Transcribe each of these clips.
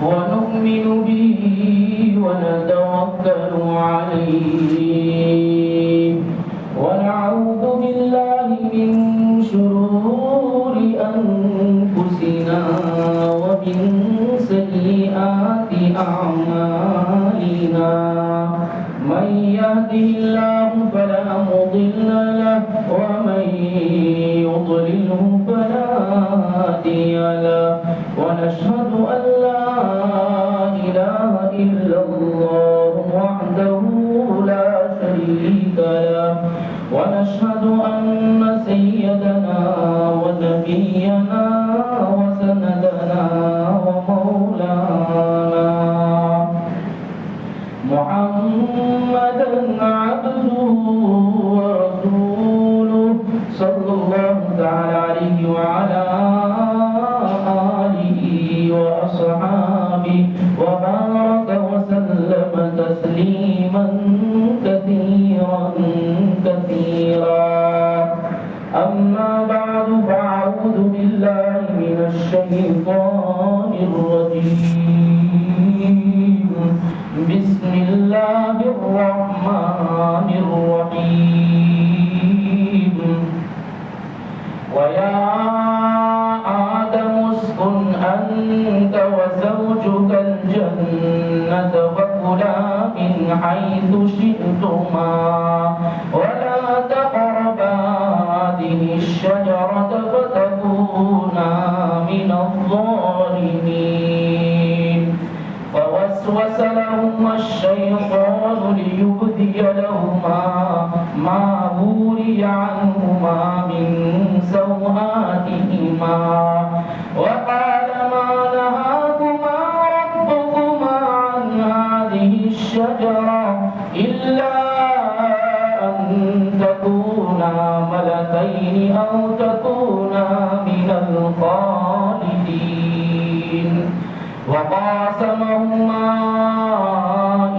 ونؤمن به ونتوكل عليه ونعوذ بالله من شرور أنفسنا ومن سيئات أعمالنا من يهده الله فلا مضل له ومن يضلله فلا هادي له ونشهد أن لا إله إلا الله وحده لا شريك له ونشهد أن سيدنا ونبينا وسندنا ومولانا محمدا عبده ورسوله صلى الله تعالى عليه وعلى آله وأصحابه وبارك وسلم تسليما كثيرا أما بعد فأعوذ بالله من الشيطان الرجيم بسم الله الرحمن الرحيم ويا آدم اسكن أنت وزوجك الجنة وكلا من حيث شئتما ولا تقربا هذه الشجرة فتكونا من الظالمين فوسوس لهما الشيطان ليبدي لهما ما وري عنهما من سوآتهما وقال ما نهاكما ربكما عن هذه الشجرة إلا أن تكونا ملكين أو تكونا من الخالدين وقاسمهما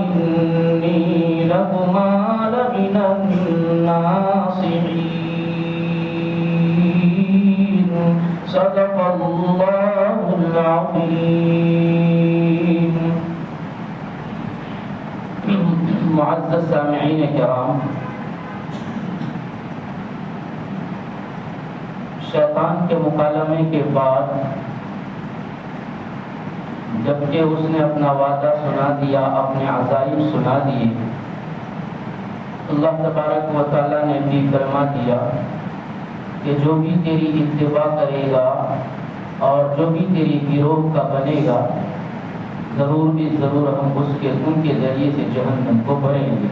إني لكما لمن الناصحين صدق الله العظيم. معزز سامعین کرام، شیطان کے مکالمے کے بعد جبکہ اس نے اپنا وعدہ سنا دیا، اپنے عزائم سنا دیے، اللہ تبارک و تعالیٰ نے بھی فرما دیا کہ جو بھی تیری اتباع کرے گا اور جو بھی تیری گروہ کا بنے گا ضرور بھی ضرور ہم ان کے ذریعے سے جہنم کو بھریں گے.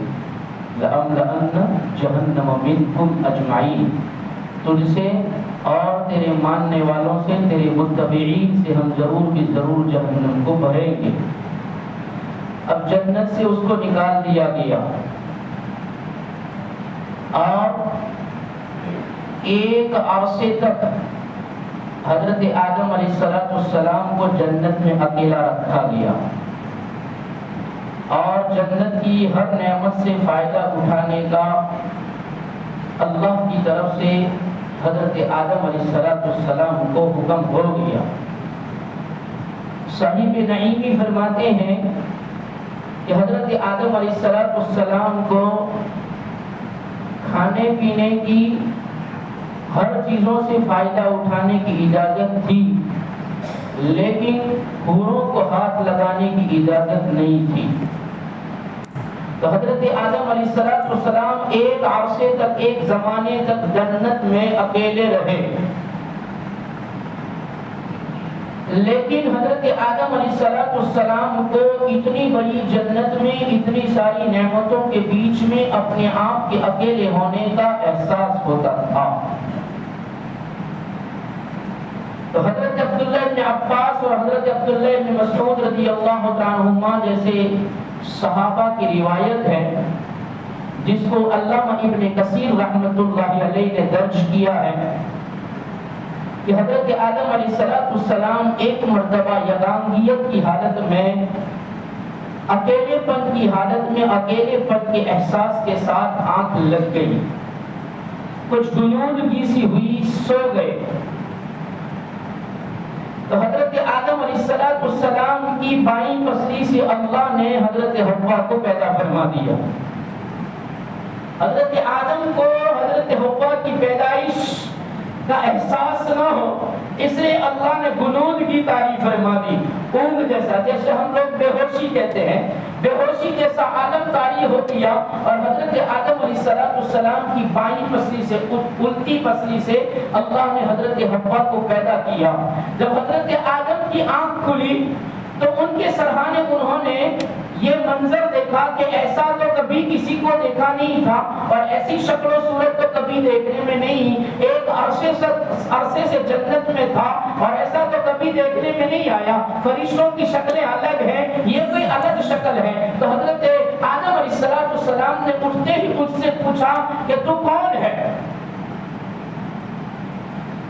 لَأَمْلَأَنَّ جَهَنَّمَ مِنْكُمْ أَجْمَعِينَ، تجھ سے اور تیرے ماننے والوں سے، تیرے متبعین سے ہم ضرور بھی ضرور جہنم کو بھریں گے. اب جنت سے اس کو نکال دیا گیا اور ایک عرصے تک حضرت آدم علیہ السلام کو جنت میں اکیلا رکھا گیا اور جنت کی ہر نعمت سے فائدہ اٹھانے کا اللہ کی طرف سے حضرت آدم علیہ السلام کو حکم ہو گیا. صاحب نعیمی فرماتے ہیں کہ حضرت آدم علیہ السلام کو کھانے پینے کی ہر چیزوں سے فائدہ اٹھانے کی اجازت تھی، لیکن حوروں کو ہاتھ لگانے کی اجازت نہیں تھی. تو حضرت آدم علیہ السلام ایک عرصے تک، ایک زمانے تک جنت میں اکیلے رہے، لیکن حضرت آدم علیہ السلام کو اتنی بڑی جنت میں اتنی ساری نعمتوں کے بیچ میں اپنے آپ کے اکیلے ہونے کا احساس ہوتا تھا. تو حضرت عبداللہ ابن عباس اور حضرت عبداللہ ابن مسعود رضی اللہ تعالیٰ عنہما جیسے صحابہ کی روایت ہے، جس کو علامہ ابن کثیر رحمۃ اللہ علیہ نے درج کیا ہے، کہ حضرت آدم علیہ السلام ایک مرتبہ یگانگیت کی حالت میں، اکیلے پن کی حالت میں، اکیلے پن کے احساس کے ساتھ آنکھ لگ گئی، کچھ غنودگی سی ہوئی، سو گئے. تو حضرت آدم علیہ السلام کی بائیں پسلی سے اللہ نے حضرت حوا کو پیدا فرما دیا. حضرت آدم کو حضرت حوا کی پیدائش کا احساس نہ ہو، اس لیے اللہ نے گنود کی تعریف فرما دی. اونگ جیسا، جیسے ہم لوگ بے ہوشی کہتے ہیں، بے ہوشی جیسا عالم طاری ہو گیا. اور حضرت آدم علیہ السلام کی بائیں پسلی سے، الٹی پسلی سے اللہ نے حضرت حوا کو پیدا کیا. جب حضرت آدم کی آنکھ کھلی تو ان کے سرحانے انہوں نے یہ منظر دیکھا کہ ایسا تو کبھی کسی کو دیکھا نہیں تھا اور ایسی شکل و صورت تو کبھی دیکھنے میں نہیں. ایک عرصے سے جنت میں تھا اور ایسا تو کبھی دیکھنے میں نہیں آیا. فرشتوں کی شکلیں الگ ہیں، یہ کوئی الگ شکل ہے. تو حضرت آدم علیہ السلام نے اٹھتے ہی مجھ سے پوچھا کہ تو کون ہے؟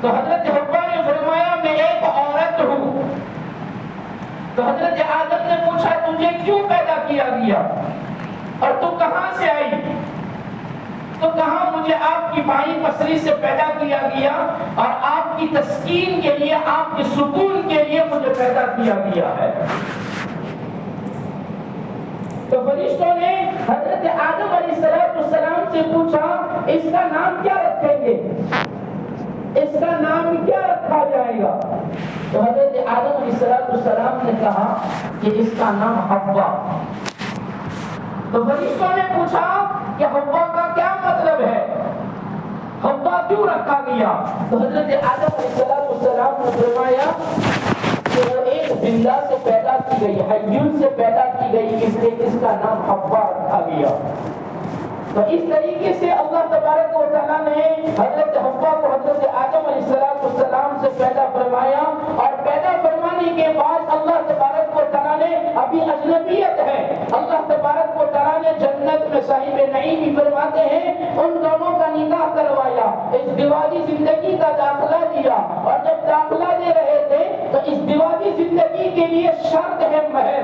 تو حضرت حوا نے فرمایا میں ایک عورت ہوں. تو حضرت آدم نے پوچھا تجھے کیوں پیدا کیا گیا اور تو کہاں سے آئی؟ تو کہا مجھے آپ کی بائیں پسلی سے پیدا کیا گیا اور آپ کی تسکین کے لیے، آپ کے سکون کے لیے مجھے پیدا کیا گیا ہے. تو فرشتوں نے حضرت آدم علیہ السلام سے پوچھا اس کا نام کیا رکھیں گے، اس کا نام کیا رکھا جائے گا؟ تو حضرت آدم علیہ السلام نے کہا کہ اس کا نام حوا. تو فرشتوں نے پوچھا کہ حوا کا کیا مطلب ہے، حوا کیوں رکھا گیا؟ تو حضرت آدم علیہ السلام نے فرمایا کہ وہ ایک زندہ سے پیدا کی گئی، حیون سے پیدا کی گئی، اس لیے اس کا نام حوا رکھا گیا. تو اس طریقے سے اللہ تبارک و تعالیٰ نے حضرت حوا کو حضرت آدم علیہ السلام سے پیدا فرمایا. اور پیدا فرمانے کے بعد اللہ تبارک و تعالیٰ نے، ابھی اجنبیت ہے، اللہ تبارک و تعالیٰ نے جنت میں صاحب نعیم بھی فرماتے ہیں ان دونوں کا نکاح کروایا، ازدواجی زندگی کا داخلہ دیا. اور جب داخلہ دے رہے تھے تو ازدواجی زندگی کے لیے شرط ہے مہر.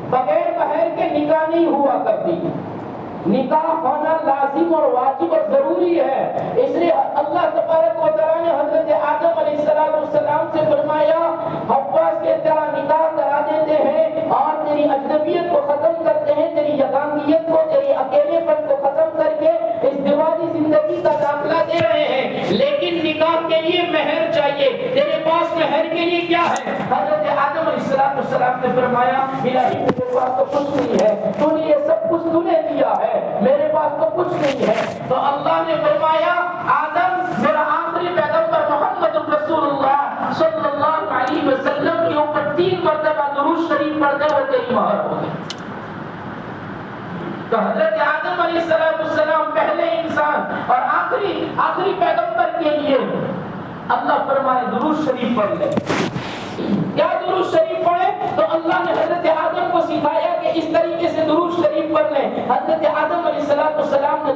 بغیر مہر کے نکاح نہیں ہوا کرتی. نکاح ہونا لازم اور واجب اور ضروری ہے. اس لیے اللہ تبارک و تعالیٰ نے حضرت آدم علیہ السلام سے فرمایا حوا سے تیرا نکاح کرا دیتے ہیں اور تیری اجنبیت کو ختم کرتے ہیں، تیری یگانگیت کو، تیری اکیلے پن کو ختم کر کے ازدواجی زندگی کا داخلہ دے رہے ہیں. لیکن نکاح کے لیے مہر چاہیے، تیرے پاس مہر کے لیے کیا ہے؟ حضرت آدم علیہ السلام نے فرمایا الہی میرے پاس تو کچھ نہیں ہے، تو نے یہ سب کچھ تو نے دیا ہے، میرے پاس تو کچھ نہیں ہے. تو اللہ نے فرمایا آدم میرا آخری پیغمبر محمد رسول اللہ صلی اللہ علیہ وسلم کے اوپر 3 مرتبہ درود شریف پڑھ دے وہ تیری مہر ہو گئی. تو حضرت آدم علیہ السلام پہلے انسان اور آخری پیغمبر کے لیے اللہ فرمائے درود شریف پڑھ لے. کیا درود شریف پڑھے؟ تو اللہ نے حضرت آدم کو سکھایا کہ اس طریقے سے درود شریف پڑھ لیں. حضرت آدم علیہ السلام نے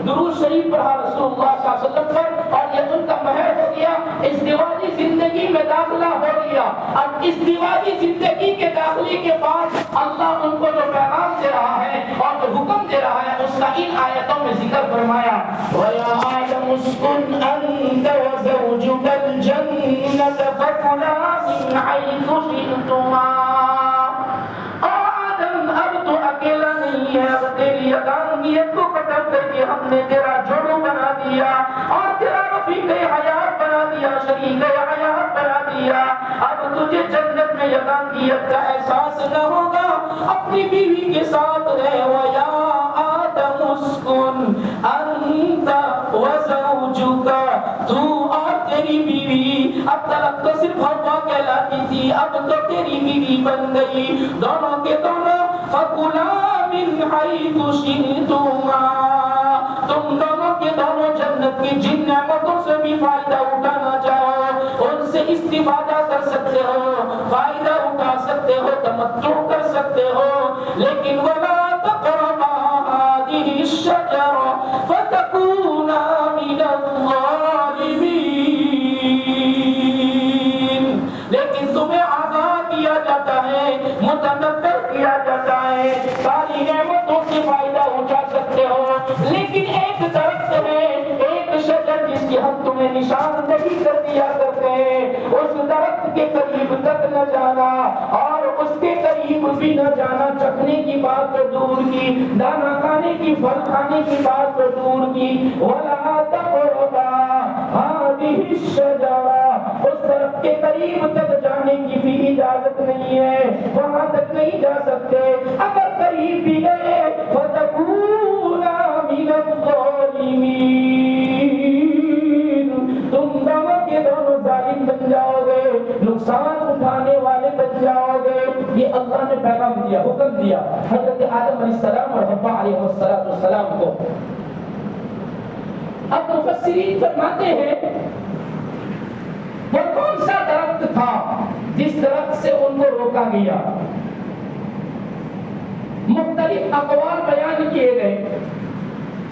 درود شریف پڑھا رسول اللہ صلی اللہ علیہ وسلم پر اور یہ ان کا مہر ہو گیا، ازدواجی زندگی میں داخلہ ہو گیا. اب ازدواجی زندگی کے داخلے کے بعد اللہ ان کو جو پیغام دے رہا ہے اور جو حکم دے رہا ہے اس کا ان آیتوں میں ذکر فرمایا وَيَا آدَمُ اسْكُنْ أَنْتَ وَزَوْجُكَ الْجَنَّةَ فَكُلَا مِنْ حَيْثُ شِئْتُمَا. آدم اب تو اکیلا نہیں ہے، اب تیری یگانگیت کو ختم کر کے ہم نے تیرا جوڑو بنا دیا اور تیرا رفیق حیات بنا دیا، شریک حیات بنا دیا. اب تجھے جنت میں یگانگیت کا احساس نہ ہوگا، اپنی بیوی کے ساتھ رہے. وَيَا آدَمُ اسْكُنْ أَنْتَ وَزَوْجُكَ، تو اور تیری بیوی، اب تک تو صرف حوا کہلاتی تھی، اب تو تیری بیوی بن گئی، دونوں کے دونوں فَكُلَا مِنْ حَيْثُ شِئْتُمَا، تم دونوں کے دونوں جنت کی جن نعمتوں سے بھی فائدہ اٹھانا چاہو ان سے استفادہ کر سکتے ہو، فائدہ اٹھا سکتے ہو، تمتع کر سکتے ہو. لیکن وَلَا تَقْرَبَا هَٰذِهِ الشَّجَرَةَ فَتَكُونَا مِنَ الظَّالِمِينَ. لیکن تمہیں آگاہ کیا جاتا ہے، متنبہ کیا جاتا ہے، ساری نعمتوں سے فائدہ اٹھا سکتے ہو، لیکن ایک درخت ہے، ایک شجر جس کی ہم تمہیں نشاندہی کر دیا کرتے ہیں اس درخت کے قریب تک نہ جانا، اور اس کے قریب بھی نہ جانا، چکھنے کی بات تو دور کی، دانا کھانے کی، پھل کھانے کی بات تو دور کی، وَلَا تَقْرَبَا هَٰذِهِ الشَّجَرَةَ، اس درخت کے قریب تک جانے کی بھی اجازت نہیں ہے، وہاں تک نہیں جا سکتے، اگر قریب بھی گئے فَتَكُونَ مِنَ الظَّالِمِينَ، تم دونوں کے دونوں ظالم بن جاؤ گے، نقصان اٹھانے والے بن جاؤ گے۔ یہ اللہ نے پیغام دیا، حکم دیا حضرت آدم علیہ السلام اور حوا علیہ السلام کو۔ اب مفسرین فرماتے ہیں وہ کون سا درخت تھا جس درخت سے ان کو روکا گیا؟ مختلف اقوال بیان کیے گئے،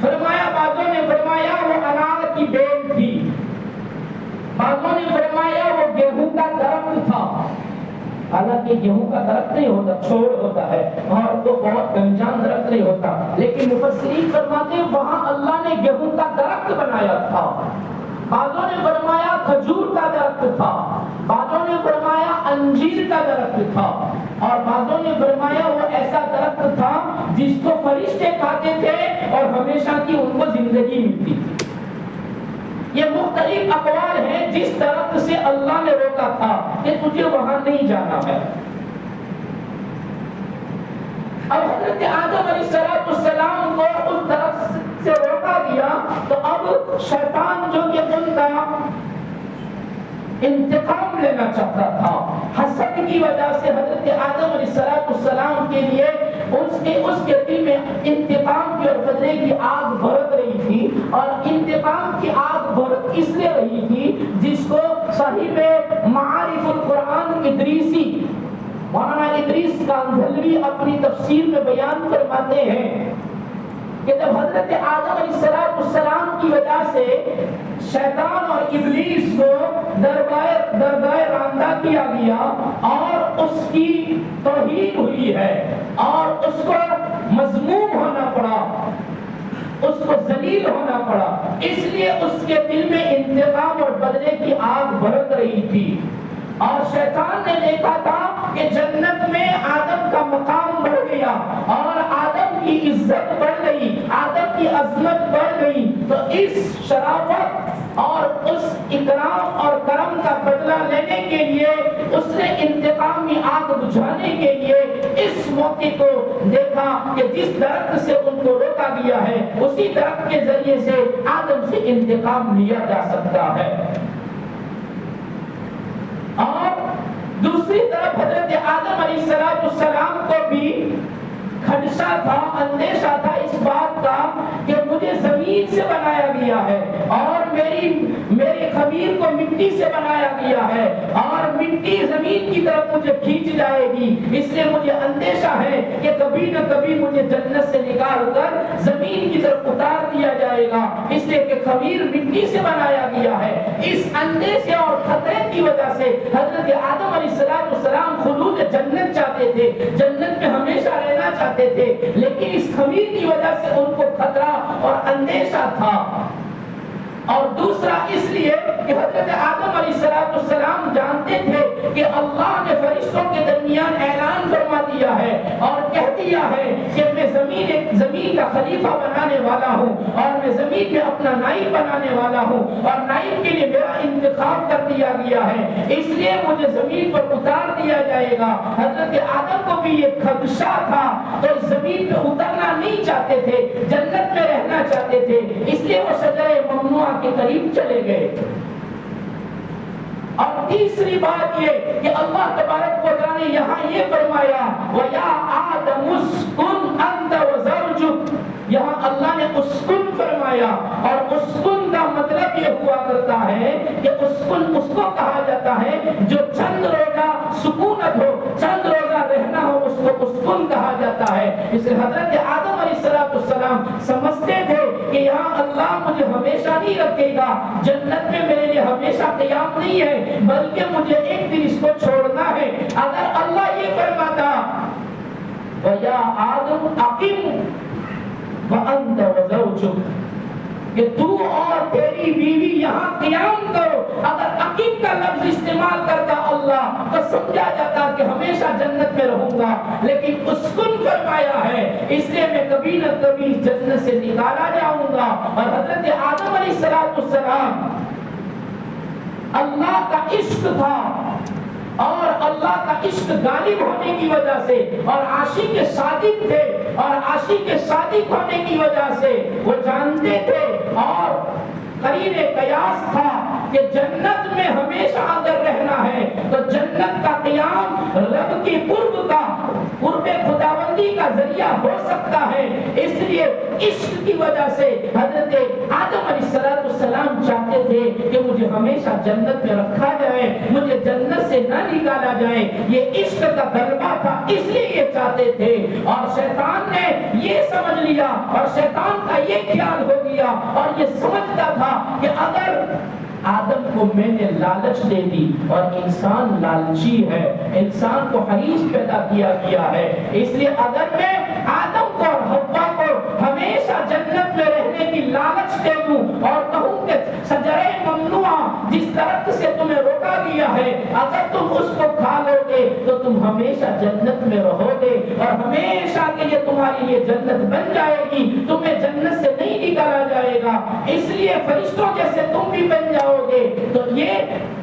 فرمایا بعضوں نے فرمایا وہ انار کی بیل تھی، بعضوں نے فرمایا وہ گیہوں کا درخت تھا، حالانکہ گیہوں کا درخت نہیں ہوتا، چھوڑ ہوتا ہے، اور تو بہت گنجان درخت نہیں ہوتا، لیکن مفسرین فرماتے ہیں وہاں اللہ نے گیہوں کا درخت بنایا تھا۔ بعضوں نے فرمایا کھجور کا درخت تھا، بعضوں نے فرمایا انجیر کا درخت تھا، اور بعضوں نے فرمایا وہ ایسا درخت تھا جس کو فرشتے کھاتے تھے اور ہمیشہ کی ان کو زندگی ملتی تھی۔ یہ مختلف اقوال ہیں جس درخت سے اللہ نے روکا تھا کہ تجھے وہاں نہیں جانا ہے۔ اب حضرت آدم علیہ السلام کو اس درخت سے روکا گیا، تو اب شیطان جو کہ ان کا انتقام لینا چاہتا تھا، حسد کی وجہ سے حضرت آدم علیہ السلام کے لیے اس کے دل میں انتقام کی اور بدلے کی آگ بھڑک رہی تھی، اور انتقام کی آگ بھڑک اس لیے رہی تھی جس کو صاحب معارف القرآن ادریسی مولانا ادریس کاندھلوی اپنی تفسیر میں بیان فرماتے ہیں کہ جب حضرت آدم علیہ السلام کی وجہ سے شیطان اور ابلیس کو درگاہ راندہ کیا گیا اور اس کی توہین ہوئی ہے اور اس کو مذموم ہونا پڑا، اس کو ذلیل ہونا پڑا، اس لیے اس کے دل میں انتقام اور بدلے کی آگ بھڑک رہی تھی، اور شیطان نے دیکھا تھا کہ جنت میں آدم کا مقام بڑھ گیا اور آدم کی عزت بڑھ گئی، آدم کی عظمت بڑھ گئی، تو اس شرافت اور اس اکرام اور کرم کا بدلہ لینے کے لیے اس نے انتقامی آگ بجھانے کے لیے اس موقع کو دیکھا کہ جس درخت سے ان کو روکا گیا ہے اسی درخت کے ذریعے سے آدم سے انتقام لیا جا سکتا ہے۔ اور دوسری طرف حضرت آدم علیہ السلام کو بھی خدشہ تھا، اندیشہ تھا اس بات کا کہ مجھے زمین سے بنایا گیا ہے اور میرے خمیر کو مٹی سے بنایا گیا ہے اور مٹی زمین کی طرف مجھے کھینچ جائے گی، اس لیے مجھے اندیشہ ہے کہ کبھی نہ کبھی مجھے جنت سے نکال کر زمین کی طرف اتار دیا جائے گا، اس لیے کہ خمیر مٹی سے بنایا گیا ہے۔ اس اندیشے اور خطرے کی وجہ سے حضرت آدم علیہ السلام خلود جنت چاہتے تھے، جنت میں ہمیشہ رہنا چاہتے تھے، لیکن اس خمیر کی وجہ سے ان کو خطرہ اور اندیشہ تھا۔ اور دوسرا اس لیے کہ حضرت آدم علیہ السلام جانتے تھے کہ اللہ نے فرشتوں کے درمیان اعلان فرما دیا ہے اور کہہ دیا ہے کہ میں زمین کا خلیفہ بنانے والا ہوں اور میں زمین میں اپنا نائب بنانے والا ہوں اور نائب کے لیے میرا انتخاب کر دیا گیا ہے، اس لیے مجھے زمین پر اتار دیا جائے گا۔ حضرت آدم کو بھی یہ خدشہ تھا تو اس زمین پہ اترنا نہیں چاہتے تھے، جنت میں رہنا چاہتے تھے، اس لیے وہ شجرہ ممنوعہ کے قریب چلے گئے۔ اور تیسری بات یہ کہ اللہ تبارک و تعالی نے یہاں یہ فرمایا وَيَا آدَمُ اسْكُنْ أَنْتَ وَزَوْجُكَ، یہاں اللہ نے اسکن فرمایا، اور اسکن کا مطلب یہ ہوا کرتا ہے کہ اسکن اس کو کہا جاتا ہے جو چند روزہ سکونت ہو، چند روزہ رہنا ہو، اس کو اسکن کہا جاتا ہے۔ اس لیے حضرت آدم علیہ السلام سمجھتے تھے کہ یہاں اللہ مجھے ہمیشہ نہیں رکھے گا، جنت میں میرے لیے ہمیشہ قیام نہیں ہے، بلکہ مجھے ایک دن اس کو چھوڑنا ہے۔ اگر اللہ یہ فرماتا وَيَا آدَمُ أَقِمْ وَأَنْتَ وَزَوْجُكَ کہ تو اور تیری بیوی یہاں قیام کرو. اگر عقیم کا لفظ استعمال کرتا اللہ تو سمجھا جاتا کہ ہمیشہ جنت میں رہوں گا، لیکن اسکن فرمایا ہے اس لیے میں کبھی نہ کبھی جنت سے نکالا جاؤں گا. اور حضرت آدم علیہ السلام اللہ کا عشق تھا، اور اللہ کا عشق غالب ہونے کی وجہ سے، اور عاشق صادق تھے، اور عاشق صادق ہونے کی وجہ سے وہ جانتے تھے اور قرین قیاس تھا کہ جنت میں ہمیشہ اگر رہنا ہے تو جنت کا قیام رب کی قرب خداوندی کا ذریعہ ہو سکتا ہے. اس لیے عشق کی وجہ سے حضرت آدم علیہ السلام چاہتے تھے کہ مجھے ہمیشہ جنت میں رکھا جائے، مجھے جنت سے نہ نکالا جائے. یہ عشق کا غلبہ تھا، اس لیے یہ چاہتے تھے. اور شیطان نے یہ سمجھ لیا، اور شیطان کا یہ خیال ہو گیا اور یہ سمجھتا تھا کہ اگر آدم کو میں نے لالچ دے دی، اور انسان لالچی ہے، انسان کو حریص پیدا کیا گیا ہے، اس لیے اگر میں آدم کو اور حوا کو ہمیشہ جنت میں رہنے کی لالچ دے دوں اور کہوں کہ شجرہ ممنوعہ جس درخت سے تمہیں روکا گیا ہے اگر تم اس کو کھا لو گے تو تم ہمیشہ جنت میں رہو گے، اور ہمیشہ کے لیے تمہاری لیے جنت بن جائے گی، تمہیں جنت سے نہیں نکالا جائے گا، اس لیے فرشتوں جیسے تم بھی بن جاؤ گے. تو یہ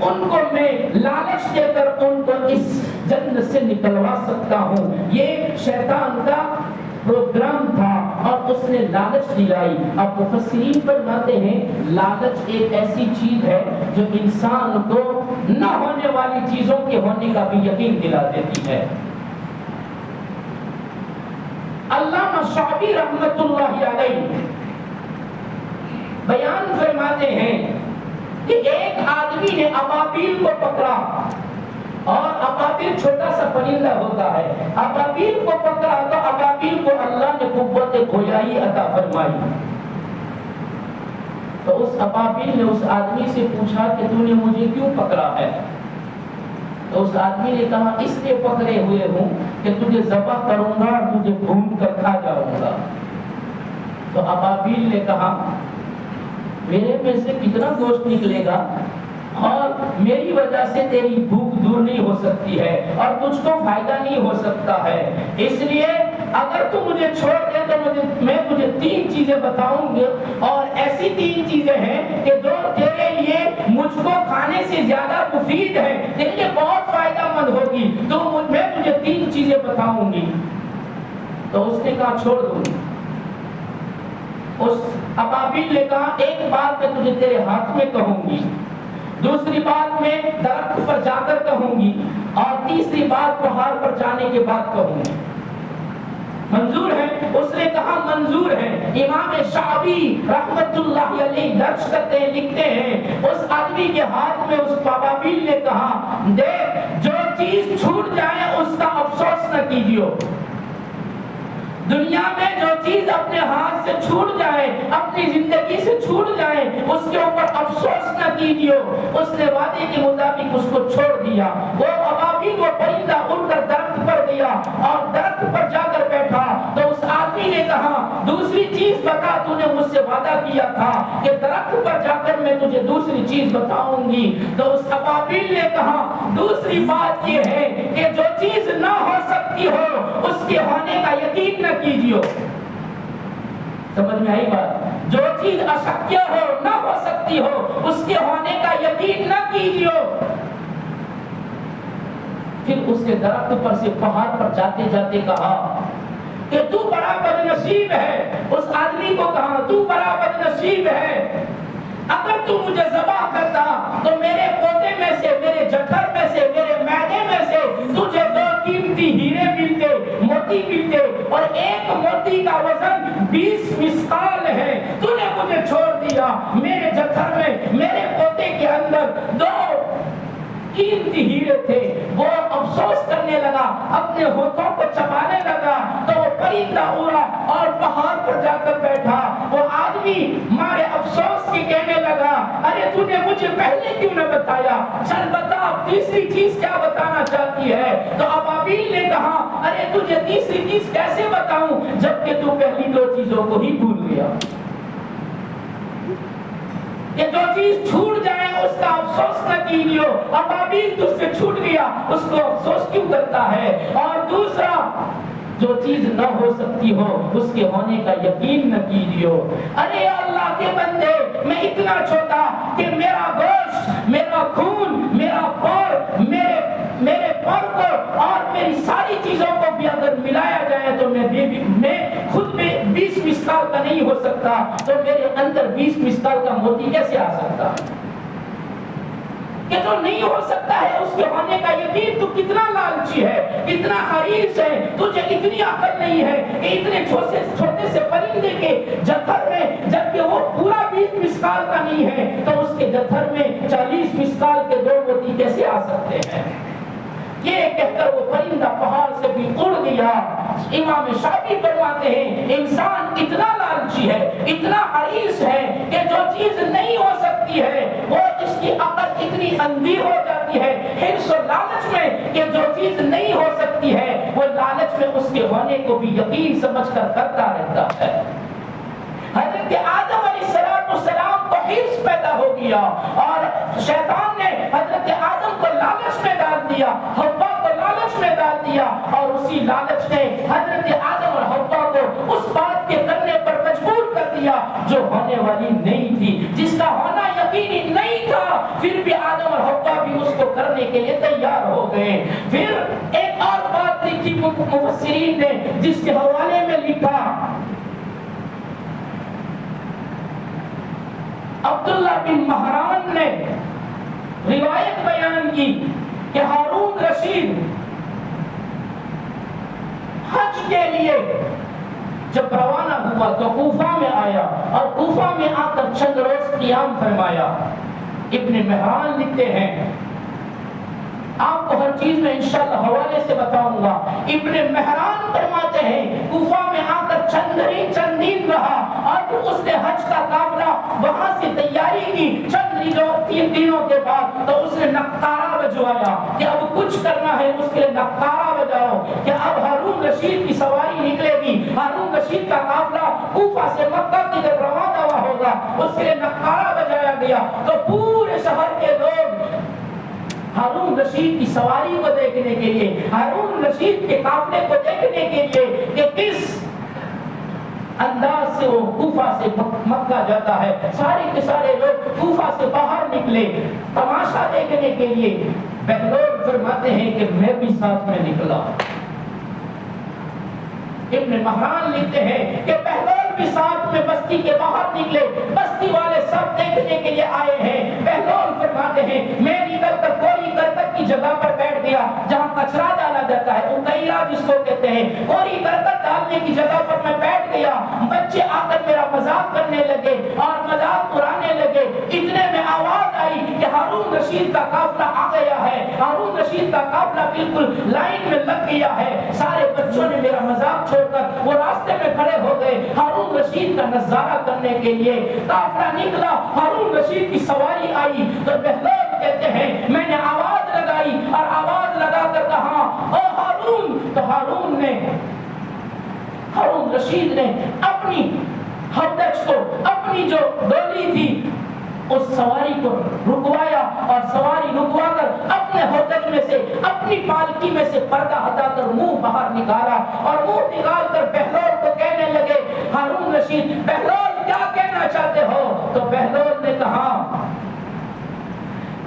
ان کو میں لالچ دے کر ان کو اس جنت سے نکلوا سکتا ہوں. یہ شیطان کا پروگرام تھا اور اس نے لالچ دلائی. اب مفسرین فرماتے ہیں لالچ ایک ایسی چیز ہے جو انسان کو نہ ہونے والی چیزوں کے ہونے کا بھی یقین دلا دیتی ہے. علامہ شعبی رحمت اللہ علیہ بیان فرماتے ہیں کہ ایک آدمی نے ابابیل کو پکڑا، اور ابابیل چھوٹا سا پرندہ ہوتا ہے، ابابیل کو پکڑا تو ابابیل کو اللہ نے قوت گویائی عطا فرمائی. تو اس ابابیل نے اس آدمی سے پوچھا کہ تو نے مجھے کیوں پکڑا ہے؟ تو اس آدمی نے کہا اس لیے پکڑے ہوئے ہوں کہ تجھے ذبح کروں گا اور تجھے بھون کر کھا جاؤں گا. تو ابابیل نے کہا میرے میں سے کتنا گوشت نکلے گا اور میری وجہ سے تیری بھوک دور نہیں ہو سکتی ہے اور تجھ کو فائدہ نہیں ہو سکتا ہے. اس لیے اگر تو مجھے چھوڑ دے تو میں تجھے 3 چیزیں بتاؤں گی، اور ایسی 3 چیزیں ہیں کہ جو تیرے لیے مجھ کو کھانے سے زیادہ مفید ہے، تیرے لیے بہت فائدہ مند ہوگی، تو میں تجھے 3 چیزیں بتاؤں گی. تو اس نے کہا چھوڑ دوں گی. اس ابابیل نے کہا ایک بات میں تجھے تیرے ہاتھ میں کہوں گی، دوسری بات میں درخت پر جا کر کہوں گی، اور تیسری بات پہاڑ پر جانے کے بعد کہوں گی. منظور ہے؟ اس نے کہا منظور ہے. امام شعبی رحمت اللہ علیہ درج کرتے ہیں، لکھتے ہیں اس آدمی کے ہاتھ میں اس ابابیل نے کہا دیکھ جو چیز چھوٹ جائے اس کا افسوس نہ کیجیے. دنیا میں جو چیز اپنے ہاتھ سے چھوٹ جائے، اپنی زندگی سے چھوٹ جائے، اس کے اوپر افسوس نہ کیجیے. اس نے وعدے کے مطابق اس کو چھوڑ دیا. وہ ابابیل وہ پرندہ اڑ کر درخت پر گیا اور درخت پر جا کر بیٹھا. تو اس آدمی نے کہا دوسری چیز بتا، تو نے مجھ سے وعدہ کیا تھا کہ درخت پر جا کر میں تجھے دوسری چیز بتاؤں گی. تو اس ابابیل نے کہا دوسری بات یہ ہے کہ جو چیز نہ ہو سکتی ہو اس کے ہونے کا یقین نہ کیجیے. سمجھ میں آئی بات؟ جو چیز اشکیہ ہو، نہ ہو سکتی ہو، اس کے ہونے کا یقین نہ کیجیے. پھر اس نے درخت پر سے پہاڑ پر جاتے جاتے کہا کہ تو بڑا بد نصیب ہے. اس آدمی کو کہا تو بڑا بد نصیب ہے، اگر تو مجھے ذبح کرتا تو میرے پوتے میں سے، میرے جٹھر میں سے، میرے معدے میں سے تجھے 2 قیمتی ہیرے ملتے، موتی ملتے، اور ایک موتی کا وزن 20 مسقال ہے. تو نے مجھے چھوڑ دیا. میرے جٹھر میں، میرے پوتے کے اندر 2 قیمتی ہیرے تھے. وہ افسوس کرنے لگا، اپنے ہونٹوں کو چبانے لگا. تو وہ پرندہ اڑا اور پہاڑ پر جا کر بیٹھا. وہ آدمی مارے افسوس کی کہنے لگا ارے تو نے مجھے پہلے کیوں نہ بتایا؟ چل بتا تیسری چیز کیا بتانا چاہتی ہے؟ تو ابابیل نے کہا ارے تجھے تیسری چیز کیسے بتاؤں جبکہ تو پہلی 2 چیزوں کو ہی بھول گیا. کہ جو چیز چھوٹ جائے اس کا افسوس نہ کیجیے، ابابیل تجھ سے چھوٹ گیا اس کو افسوس کیوں کرتا ہے؟ اور دوسرا، جو چیز نہ ہو سکتی ہو اس کے ہونے کا یقین نہ کیجیے۔ ارے اللہ کے بندے، میں اتنا چھوٹا کہ میرا گوشت، میرا خون، میرا پور، میرے پر کو اور میری ساری چیزوں کو بھی اگر ملایا جائے تو میں خود میں 20 مثقال کا نہیں ہو سکتا، تو میرے اندر 20 مثقال کا موتی کیسے آ سکتا؟ کہ جو نہیں ہو سکتا ہے اس کے ہونے کا یقین، تو کتنا لالچی ہے، کتنا حریص ہے، تجھے اتنی عقل نہیں ہے کہ اتنے چھوٹے سے پرندے کے جتھر میں، جبکہ وہ پورا 20 مثقال کا نہیں ہے، تو اس کے جتھر میں 40 مثقال کے 2 موتی کیسے آ سکتے ہیں؟ یہ کہہ کر وہ پرندہ پہاڑ سے بھی اڑ گیا۔ امام شافعی فرماتے ہیں انسان اتنا لالچی ہے، اتنا حریص ہے کہ جو چیز نہیں ہو سکتی ہے وہ اس کی عقل اتنی اندھی ہو جاتی ہے حرص و لالچ میں کہ جو چیز نہیں ہو سکتی ہے وہ لالچ میں اس کے ہونے کو بھی یقین سمجھ کر کرتا رہتا ہے۔ حضرت آدم علیہ السلام کو حرص پیدا ہو گیا اور شیطان نے حضرت آدم کو لالچ میں ڈال دیا، حوا کو لالچ میں ڈال دیا، اور اسی لالچ نے حضرت آدم اور حوا کو اس بات کے کرنے پر مجبور کر دیا جو ہونے والی نہیں تھی، جس کا ہونا یقینی نہیں تھا، پھر بھی آدم اور حوا بھی اس کو کرنے کے لیے تیار ہو گئے۔ پھر ایک اور بات لکھی مفسرین نے جس کے حوالے میں لکھا، عبداللہ بن مہران نے روایت بیان کی کہ ہارون رشید حج کے لیے جب روانہ ہوا تو کوفہ میں آیا اور کوفہ میں آ کر چند روز قیام فرمایا۔ ابن مہران لکھتے ہیں، آپ کو ہر چیز میں انشاءاللہ حوالے سے بتاؤں گا، ابن مہران فرماتے ہیں کوفہ میں آ کر چند دن رہا اور پھر اس نے حج کا قافلہ وہاں سے تیاری کی۔ چند 3 دنوں کے بعد تو اس نے نقارہ بجوایا کہ اب کچھ کرنا ہے، اس کے لیے نقارہ بجاؤ کہ اب ہارون رشید کی سواری نکلے گی، ہارون رشید کا قافلہ کوفہ سے مکہ کی طرف روانہ ہوا ہوگا، اس کے لیے نقارہ بجایا گیا۔ تو پورے شہر کے لوگ ہارون رشید کی سواری کو دیکھنے کے لیے، ہارون رشید کے قافلے کو دیکھنے کے لیے کہ کس انداز سے وہ کوفہ سے مکہ جاتا ہے، سارے کے سارے لوگ کوفہ سے باہر نکلے تماشا دیکھنے کے لیے۔ بہلول فرماتے ہیں کہ میں بھی ساتھ میں نکلا۔ ابن مہران لکھتے ہیں کہ بہلول بھی ساتھ میں بستی کے باہر نکلے، بستی والے سب دیکھنے کے لیے آئے ہیں۔ بہلول فرماتے ہیں میں نکل کر کوری کرکٹ کی جگہ پر بیٹھ گیا جہاں کچرا ڈالا جاتا ہے، اکیرا جس کو کہتے ہیں، کوری کرکٹ ڈالنے کی جگہ پر میں بیٹھ گیا۔ بچے آ کر میرا مذاق کرنے لگے اور مذاق اڑانے لگے، اتنے میں آواز آئی کہ ہارون رشید کا قافلہ آ گیا ہے، ہارون رشید کا قافلہ بالکل لائن میں لگ گیا ہے۔ سارے بچوں نے میرا مذاق چھوڑ کر وہ راستے میں کھڑے ہو گئے ہارون رشید کا نظارہ کرنے کے لیے۔ قافلہ نکلا، ہارون رشید کی سواری آئی تو بہلول کہتے ہیں میں نے آواز لگائی اور آواز لگا کر کہا او ہارون، تو ہارون رشید نے اپنی ہودج کو، اپنی جو ڈولی تھی اس سواری کو رکوایا اور سواری رکوا کر اپنے ہودج میں سے، اپنی پالکی میں سے پردہ ہٹا کر منہ باہر نکالا اور منہ نکال کر بہلول کو کہنے لگے ہارون رشید، بہلول کیا کہنا چاہتے ہو؟ تو بہلول نے کہا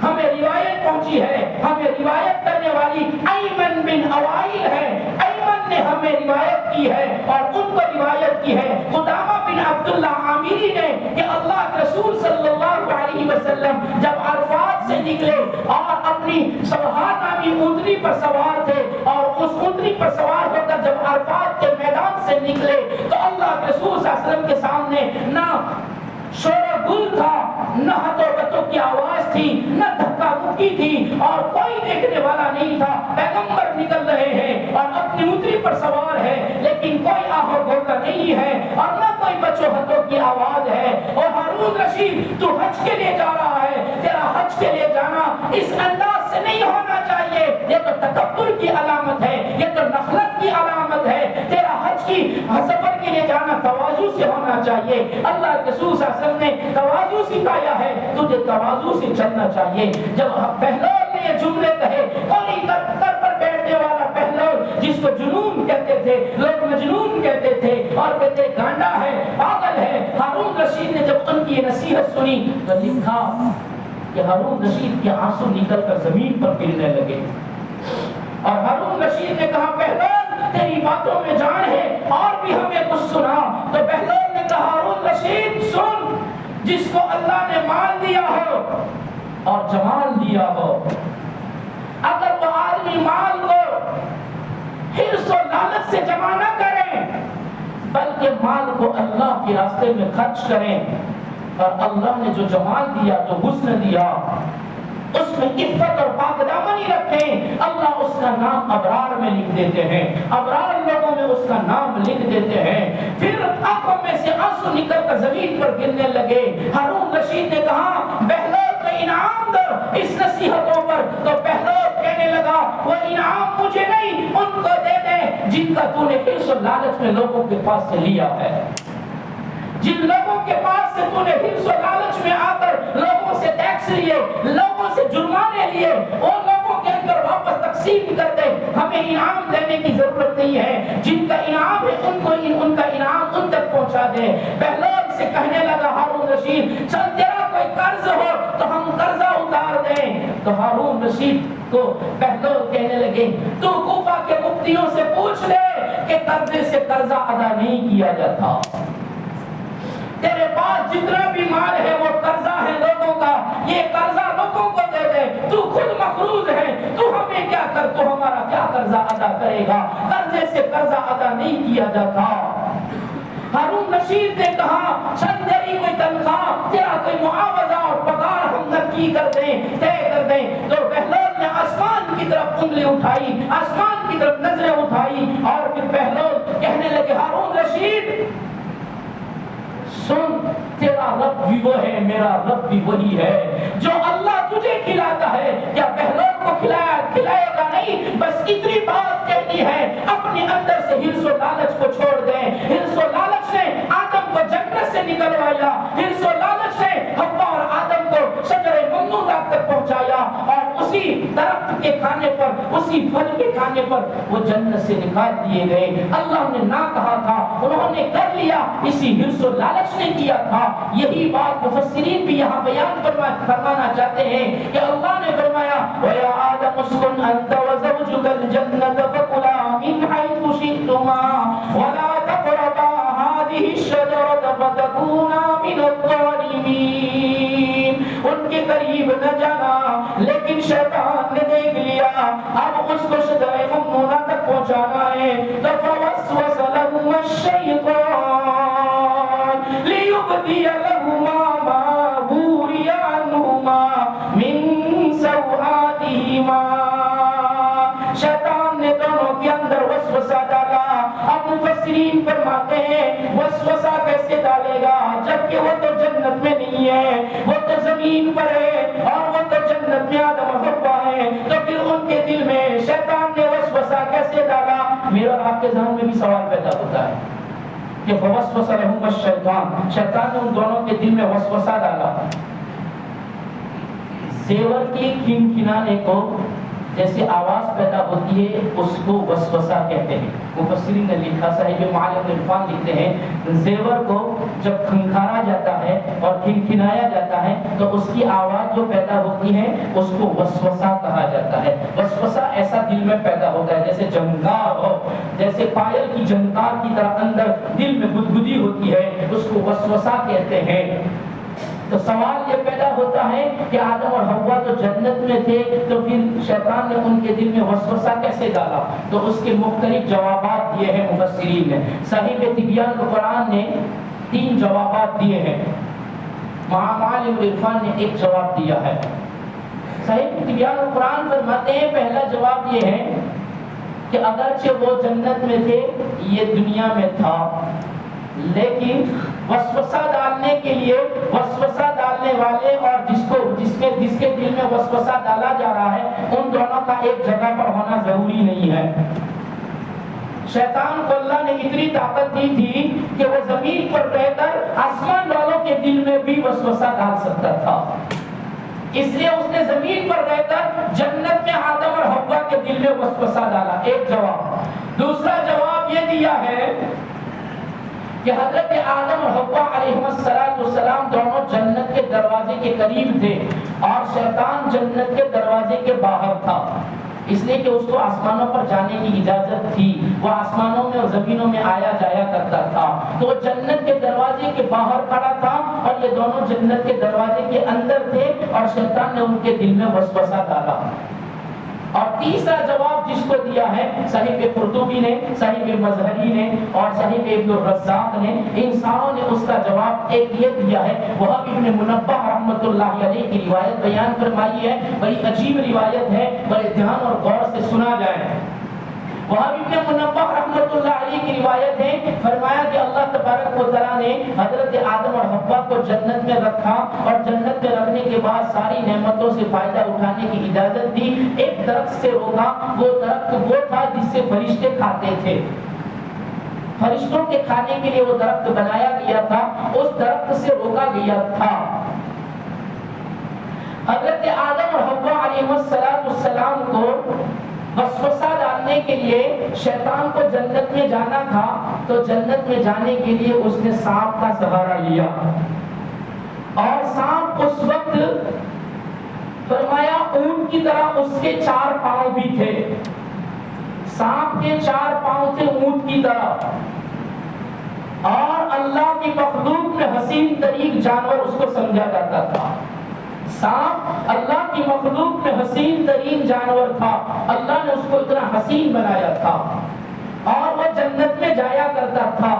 ہمیں روایت پہنچی ہے، ہمیں روایت کرنے والی ایمن بن اوائل ہے، ایمن نے ہمیں روایت کی ہے اور ان کو روایت کی ہے قدامہ بن عبداللہ عامری نے کہ اللہ کے رسول صلی اللہ علیہ وسلم جب عرفات سے نکلے اور اپنی سبحان نامی اونٹنی پر سوار تھے اور اس اونٹنی پر سوار ہو کر جب عرفات کے میدان سے نکلے تو اللہ کے رسول صلی اللہ علیہ وسلم کے سامنے نہ شور و گل تھا، نہ ہتھوں بتوں کی آواز تھی، نہ دھکا مکی تھی اور کوئی دیکھنے والا نہیں تھا۔ پیغمبر نکل رہے ہیں اور اپنی اونٹنی پر سوار ہے لیکن کوئی آہو گھوڑا نہیں ہے اور نہ کوئی بچوں ہتھوں کی آواز ہے۔ اور ہارون رشید تو حج کے لیے جا رہا ہے، تیرا حج کے لیے جانا اس انداز سے نہیں ہونا چاہیے، یہ تو تکبر کی علامت ہے، یہ تو نخلت کی علامت ہے۔ تیرا حج کی سفر کے لیے جانا تواضع سے ہونا چاہیے. اللہ کے رسول صلی اللہ علیہ وسلم نے تواضع سکھایا ہے, تجھے تواضع سے چلنا چاہیے. جب بہلول نے یہ جملے کہے, کوئی کر پر بیٹھنے والا بہلول جس کو جنون کہتے تھے, لوگ مجنون کہتے تھے اور کہتے گانڈا ہے, پاگل ہے, ہارون رشید نے جب ان کی یہ نصیحت سنی تو لکھا کہ ہارون رشید کے آنسو نکل کر زمین پر گرنے لگے. اور ہارون رشید نے کہا بہلول تیری باتوں میں جان ہے, اور بھی ہمیں کچھ سنا. تو بہلول نے کہا ہارون رشید سن, جس کو اللہ نے مال دیا ہو اور جمال دیا ہو, اگر وہ آدمی مال کو حرص و لالچ سے جمع نہ کریں بلکہ مال کو اللہ کے راستے میں خرچ کریں, اور اللہ نے جو جمال دیا, جو حسن دیا, اس میں عفت اور پاک دامنی رکھیں, اللہ اس کا نام ابرار میں لکھ دیتے ہیں, ابرار لوگوں میں اس کا نام لکھ دیتے ہیں. پھر آنکھوں میں سے آنسو نکل کر زمین پر گرنے لگے. ہارون رشید نے کہا بہلول کو انعام دو اس نصیحتوں پر. تو بہلول کہنے لگا وہ انعام مجھے نہیں, ان کو دے دے جن کا تو نے حرص و لالچ میں لوگوں کے پاس سے لیا ہے. جن لوگوں کے پاس سے تو نے حرص و لالچ میں آ کر لوگوں سے ٹیکس لیے, لوگوں سے جرمانے لیے, وہ لوگوں کے اندر واپس تقسیم کر دے. ہمیں انعام دینے کی ضرورت نہیں ہے, جن کا انعام ہے ان کا انعام ان تک پہنچا دے. بہلول سے کہنے لگا ہارون رشید چل تیرا کوئی قرض ہو تو ہم قرضہ اتار دیں. تو ہارون رشید کو بہلول کہنے لگے تو کوفہ کے مفتیوں سے پوچھ لے کہ قرضے سے قرضہ ادا نہیں کیا جاتا. تیرے پاس جتنا بھی مال ہے وہ قرضہ ہے لوگوں کا, یہ قرضہ لوگوں کو دے دے. تو خود مقروض ہے, تو ہمیں کیا کر, تو ہمارا کیا قرضہ ادا کرے گا؟ قرضے سے قرضہ ادا نہیں کیا جاتا. ہارون رشید نے کہا چل تیری کوئی تنخواہ, تیرا کوئی معاوضہ اور پگار ہم نقی کر دیں, طے کر دیں. تو بہلول نے آسمان کی طرف انگلی اٹھائی, آسمان کی طرف نظریں اٹھائی, اور پھر بہلول کہنے لگے ہارون رشید سن, تیرا رب بھی وہ ہے, میرا رب بھی وہی ہے. جو اللہ تجھے کھلاتا ہے کیا بہلول کو کھلائے گا نہیں؟ بس اتنی بات کہنی ہے, اپنے اندر سے حرص و لالچ کو چھوڑ دیں. حرص و لالچ نے آدم کو جنت سے نکلوایا, حرص و لالچ نے حوا اور آدم کو شجر ممنوعہ تک پہنچایا, اور اسی درخت کے کھانے پر, اسی پھل کے کھانے پر وہ جنت سے نکال دیے گئے. اللہ نے نہ کہا تھا, انہوں نے کر لیا, اسی حرص و لالچ نے کیا تھا. یہی بات مفسرین بھی یہاں بیان فرمانا چاہتے ہیں کہ اللہ نے فرمایا وَيَا آدَمُ اسْكُنْ أَنْتَ وَزَوْجُكَ الْجَنَّةَ فَكُلَا مِنْ حَيْثُ شِئْتُمَا وَلَا تَقْرَبَا هَٰذِهِ الشَّجَرَةَ فَتَكُونَا مِنَ الظَّالِمِينَ. ان کے قریب نہ جانا, لیکن شیطان نے دیکھ لیا اب اس کو شجر ممنوعہ تک پہنچانا ہے. تو فَوَسْوَسَ لَهُمَا الشَّيْطَانُ لِيُبْدِيَ لَهُمَا مَا بُورِيَ عَنْهُمَا مِنْ سَوْآتِهِمَا. شیطان نے دونوں کے اندر وسوسہ ڈالا. اب مفسرین فرماتے ہیں وسوسہ کیسے ڈالے گا جبکہ وہ تو جنت میں نہیں ہے, وہ تو زمین پر ہے, اور وہ تو جنت میں آدم و حوا ہے. تو پھر ان کے دل میں شیطان نے وسوسہ کیسے ڈالا؟ میرے اور آپ کے ذہن میں بھی سوال پیدا ہوتا ہے کہ فوسوس لہم الشیطان, شیطان نے ان دونوں کے دل میں وسوسہ ڈالا. زیور کے کھنکھنانے کو جیسے آواز پیدا ہوتی ہے اس کو وسوسہ کہتے ہیں. مفسرین نے لکھا, صاحب معالم عرفان لکھتے ہیں زیور کو جب کھنکھارا جاتا ہے اور کھنکھنایا جاتا ہے تو اس کی آواز جو پیدا ہوتی ہے اس کو وسوسہ کہا جاتا ہے. وسوسہ ایسا دل میں پیدا ہوتا ہے جیسے جھنکار ہو, جیسے پائل کی جھنکار کی طرح اندر دل میں گدگدی ہوتی ہے, اس کو وسوسہ کہتے ہیں. تو سوال یہ پیدا ہوتا ہے کہ آدم اور حوا تو جنت میں تھے, تو پھر شیطان نے ان کے دل میں وسوسہ کیسے ڈالا؟ تو اس کے مختلف جوابات دیے ہیں مفسرین نے. صاحب تبیان القرآن نے 3 جوابات دیے ہیں. معالم عرفان نے ایک جواب دیا ہے. صاحب تبیان القرآن فرماتے ہیں پہلا جواب یہ ہے کہ اگرچہ وہ جنت میں تھے, یہ دنیا میں تھا, لیکن وسوسہ ڈالنے کے لیے وسوسہ ڈالنے والے اور جس کے دل میں وسوسہ ڈالا جا رہا ہے ان دونوں کا ایک جگہ پر ہونا ضروری نہیں ہے. شیطان کو اللہ نے اتنی طاقت دی تھی کہ وہ زمین پر رہ کر آسمان والوں کے دل میں بھی وسوسہ ڈال سکتا تھا، اس لیے اس نے زمین پر رہ کر جنت میں آدم اور حوا کے دل میں وسوسہ ڈالا۔ ایک جواب۔ دوسرا جواب یہ دیا ہے کہ حضرت آدم اور حوا علیہ السلام دونوں جنت کے دروازے کے قریب تھے اور شیطان جنت کے دروازے کے باہر تھا، اس لیے کہ اس کو آسمانوں پر جانے کی اجازت تھی، وہ آسمانوں میں اور زمینوں میں آیا جایا کرتا تھا، تو وہ جنت کے دروازے کے باہر کھڑا تھا اور یہ دونوں جنت کے دروازے کے اندر تھے اور شیطان نے ان کے دل میں وسوسہ ڈالا۔ اور تیسرا جواب جس کو دیا ہے صحیح قرطبی نے، صحیح مظہری نے اور صحیح ابن الرزاق نے، انسانوں نے اس کا جواب ایک یہ دیا ہے۔ وہب ابن منبہ رحمۃ اللہ علیہ کی روایت بیان فرمائی ہے، بڑی عجیب روایت ہے، بڑے دھیان اور غور سے سنا جائے۔ وہب ابن منبہ رحمۃ اللہ علیہ کی روایت ہے، فرمایا کہ اللہ تبارک و تعالیٰ نے حضرت آدم اور حوا کو جنت میں رکھا اور جنت میں رکھنے کے بعد ساری نعمتوں سے فائدہ اٹھانے کی اجازت دی، ایک درخت سے روکا، وہ درخت وہ تھا جس سے فرشتے کھاتے تھے، فرشتوں کے کھانے کے لیے وہ درخت بنایا گیا تھا، اس درخت سے روکا گیا تھا۔ حضرت آدم اور حوا علیہ السلام کو وسوسہ ڈالنے کے لیے شیطان کو جنت میں جانا تھا، تو جنت میں جانے کے لیے اس نے سانپ کا سہارا لیا، اور سانپ اس وقت فرمایا اونٹ کی طرح اس کے 4 پاؤں بھی تھے، سانپ کے 4 پاؤں تھے اونٹ کی طرح، اور اللہ کی مخلوق میں حسین ترین جانور اس کو سمجھا جاتا تھا۔ سانپ اللہ کی مخلوق میں حسین ترین جانور تھا، اللہ نے اس کو اتنا حسین بنایا تھا اور وہ جنت میں جایا کرتا تھا۔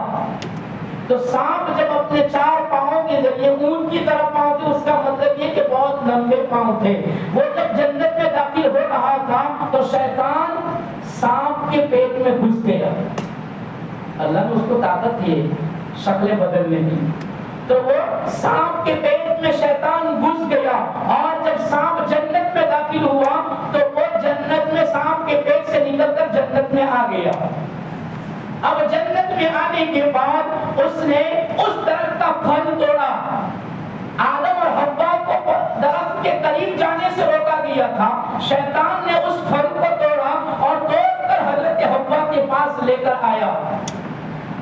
تو سانپ جب اپنے 4 پاؤں کے ذریعے اونٹ کی طرح پاؤں تھے، اس کا مطلب یہ کہ بہت لمبے پاؤں تھے، وہ جب جنت میں داخل ہو رہا تھا تو شیطان سانپ کے پیٹ میں گھس گیا، اللہ نے اس کو طاقت دی شکلیں بدلنے کی، تو وہ سانپ کے پیٹ میں شیطان گھس گیا، اور جب سانپ جنت میں داخل ہوا تو وہ جنت میں سانپ کے پیٹ سے نکل کر جنت میں آ گیا۔ اب جنت میں آنے کے بعد اس نے اس درخت کا پھل توڑا، آدم اور حوا کو درخت کے قریب جانے سے روکا گیا تھا، شیطان نے اس پھل کو توڑا اور توڑ کر حضرت حوا کے پاس لے کر آیا۔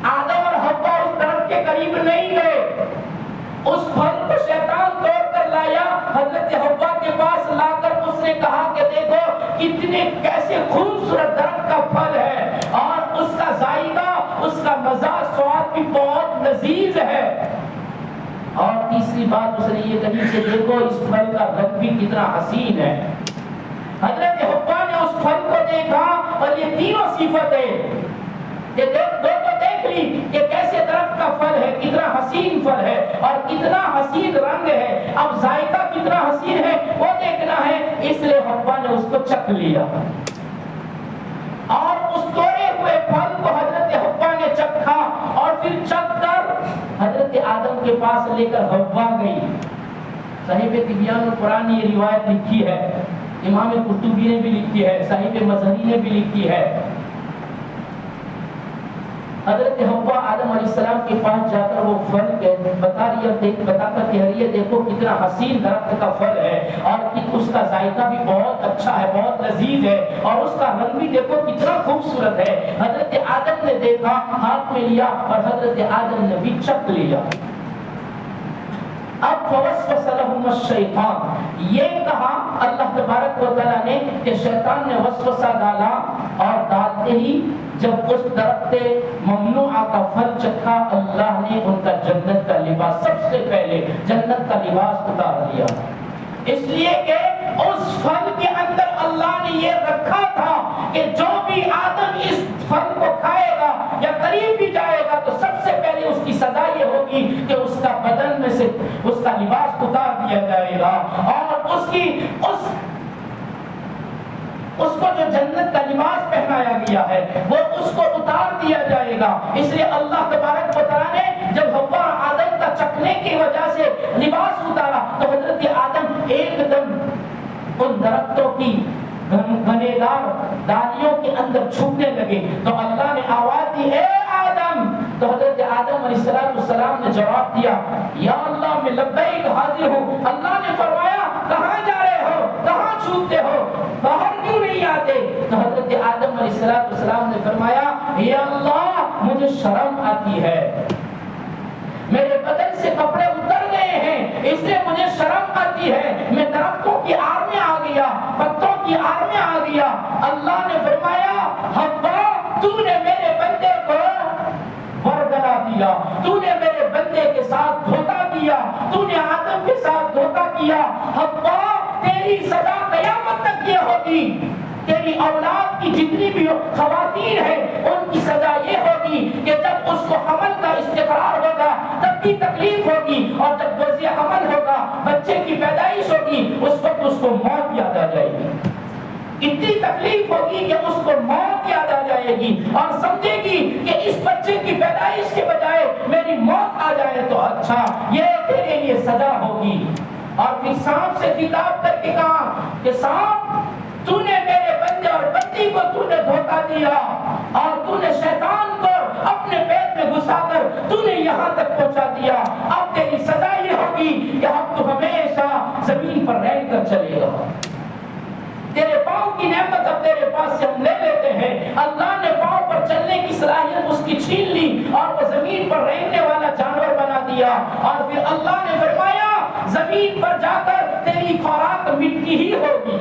آدم اور حوا اس درخت کے قریب نہیں گئے، اس پھل کو شیطان توڑ کر لایا، حضرت حوا کے پاس لا کر اس نے کہا کہ دیکھو کتنے کیسے خوبصورت درخت کا پھل ہے، اور اس کا ذائقہ، اس کا مزہ، سواد بھی بہت لذیذ ہے۔ اور تیسری بات اس نے یہ کہی کہ دیکھو اس پھل کا رنگ بھی کتنا حسین ہے۔ حضرت حوا نے اس پھل کو دیکھا اور یہ تینوں صفتیں کہ دیکھ لی کہ کیسے درخت کا پھل ہے، کتنا حسین پھل ہے اور کتنا حسین رنگ ہے، اب ذائقہ کتنا حسین ہے وہ دیکھنا ہے، اس لیے حوا نے اس کو چکھ لیا، اور اس توڑے ہوئے پھل کو حضرت حوا نے چکھا، اور پھر چکھ کر حضرت آدم کے پاس لے کر حوا گئی۔ صحیح تبیان القرآن یہ روایت لکھی ہے، امام قرطبی نے بھی لکھی ہے، صحیح مظہری نے بھی لکھی ہے۔ حضرت حوا آدم علیہ السلام کے پاس جا کر وہ پھل بتا کر کہہ رہی ہے دیکھو کتنا حسین درخت کا پھل ہے، اور اس کا ذائقہ بھی بہت اچھا ہے، بہت لذیذ ہے، اور اس کا رنگ بھی دیکھو کتنا خوبصورت ہے۔ حضرت آدم نے دیکھا، ہاتھ میں لیا اور حضرت آدم نے بھی چکھ لیا۔ اب فوسوس لہم الشیطان، یہ کہا اللہ تبارک و تعالیٰ نے کہ شیطان نے وسوسہ ڈالا، اور ڈالتے ہی جب اس درخت ممنوعہ کا پھل چکھا، اللہ نے ان کا جنت کا لباس، سب سے پہلے جنت کا لباس اتار دیا، اس لیے کہ اس پھل کے اندر اللہ نے یہ رکھا تھا کہ جو بھی آدم اس پھل کو کھائے گا یا قریب بھی جائے گا تو سب سے پہلے اس کی سزا یہ ہوگی کہ اس کا بدن میں سے اس کا لباس اتار دیا جائے گا، اور اس کو جو جنت کا لباس پہنایا گیا ہے وہ اس کو اتار دیا جائے گا۔ اس لیے اللہ تبارک و تعالیٰ نے جب حوا اور آدم کا چکھنے کی وجہ سے لباس اتارا تو حضرت آدم ایک دم ان درختوں کی گھنے دار ڈالیوں کے اندر چھپنے لگے، تو اللہ نے آواز جواب دیا یا اللہ میں لبیک حاضر ہوں. اللہ نے فرمایا کہاں جا رہے ہو, کہاں چھوٹتے ہو, باہر کیوں نہیں آتے؟ تو حضرت آدم علیہ السلام نے فرمایا یا اللہ مجھے شرم آتی ہے, میرے بدن سے کپڑے اتر گئے ہیں اس لیے مجھے شرم آتی ہے, میں درختوں کی آڑ میں آ گیا, پتوں کی آڑ میں آ گیا. اللہ نے فرمایا حوا تو نے میرے بندے کو برگلا دیا, تو نے میرے بندے کے ساتھ دھوکا کیا, تو نے آدم کے ساتھ دھوکا کیا. حوا تیری سزا قیامت تک یہ ہوگی, تیری اولاد کی جتنی بھی خواتین ہیں ان کی سزا یہ ہوگی کہ جب اس کو حمل کا استقرار ہوگا تب بھی تکلیف ہوگی, اور جب وضع حمل ہوگا بچے کی پیدائش ہوگی اس وقت اس کو موت یاد آ جائے گی. اتنی تکلیف ہوگی کہ اس کو موت یاد آ جائے گی اور سمجھے گی کہ اس بچے کی پیدائش کے بجائے میری موت آ جائے تو اچھا, یہ تیرے لیے سزا ہوگی. اور پھر سانپ سے خطاب کر کے کہا کہ سانپ تو نے میرے بندے اور بندی کو تو نے دھوکا دیا اور تو نے شیطان کو اپنے پیٹ میں گھسا کر تو نے یہاں تک پہنچا دیا. اب تیری سزا یہ ہوگی کہ اب تو ہمیشہ زمین پر رہ کر چلے گا. تیرے پاؤں کی نعمت اب تیرے پاس سے ہم لے لیتے ہیں. اللہ نے پاؤں پر چلنے کی صلاحیت اس کی چھین لی اور وہ زمین پر رہنے والا جانور بنا دیا. اور پھر اللہ نے فرمایا زمین پر جا کر تیری خوراک مٹی ہی ہوگی,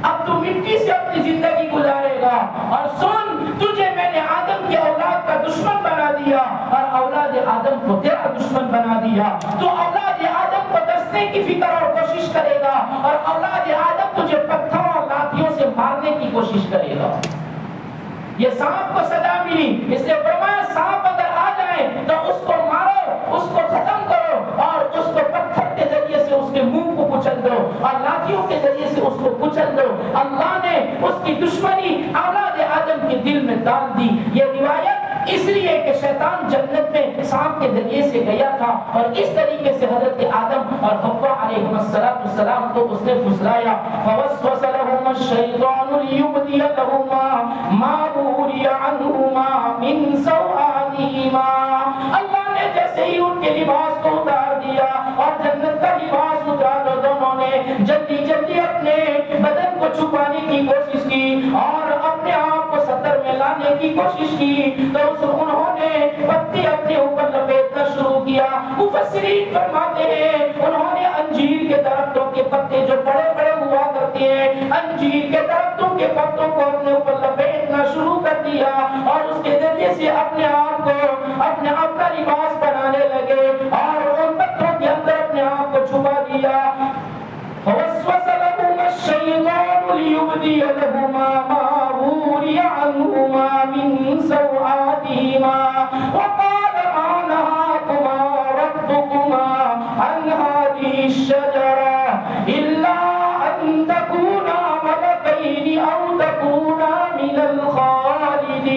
اب تو مٹی سے اپنی زندگی گزارے گا. اور سن, تجھے میں نے آدم کی اولاد کا دشمن بنا دیا اور اولاد آدم کو تیرا دشمن بنا دیا. تو اولاد آدم کو دسنے کی فکر اور کوشش کرے گا اور اولاد آدم تجھے پتھروں اور لاٹھیوں سے مارنے کی کوشش کرے گا. یہ سانپ کو سزا ملی, اس لیے فرمایا سانپ اگر آ جائے تو اس کو مارو, اس کو ختم کرو اور اس کو پتھر کے ذریعے سے اس کے منہ کو کچل دو اور لاٹھیوں کے ذریعے سے اس کو کچل دو. اللہ نے اس کی دشمنی اولاد آدم کے دل میں ڈال دی. یہ روایت اس لیے کہ شیطان جنت میں سانپ کے ذریعے سے گیا تھا اور اس طریقے سے حضرت آدم اور حوا علیہ السلام کو اس نے پھسلایا. فوسوس لهما الشیطان لیبدی لهما ما وري عنهما من سوآتهما. اللہ نے جیسے ہی ان کے لباس کو اتار دیا اور جنت کا لباس اتارا, دونوں نے جلدی جلدی اپنے بدن کو چھپانے کی کوشش کی اور اپنے آپ کو ستر میں لانے کی کوشش کی. تو انہوں نے پتی اپنے اوپر لپیٹنا شروع کیا. مفسرین فرماتے ہیں انہوں نے انجیر کے درختوں کے پتے جو بڑے بڑے ہوا کرتے ہیں, انجیر کے درختوں کے پتوں کو اپنے اوپر لپیٹنا شروع کر دیا اور اس کے ذریعے سے اپنے آپ کو اپنا لباس بنانے لگے اور ان پتوں کے اندر اپنے آپ کو چھپا دیا. فوسوس لهما الشيطان ليبدي لهما ما وري عنهما من سوآتهما وقال ما نهاكما ربكما عن هذه الشجرة إلا أن تكونا ملكين أو تكونا من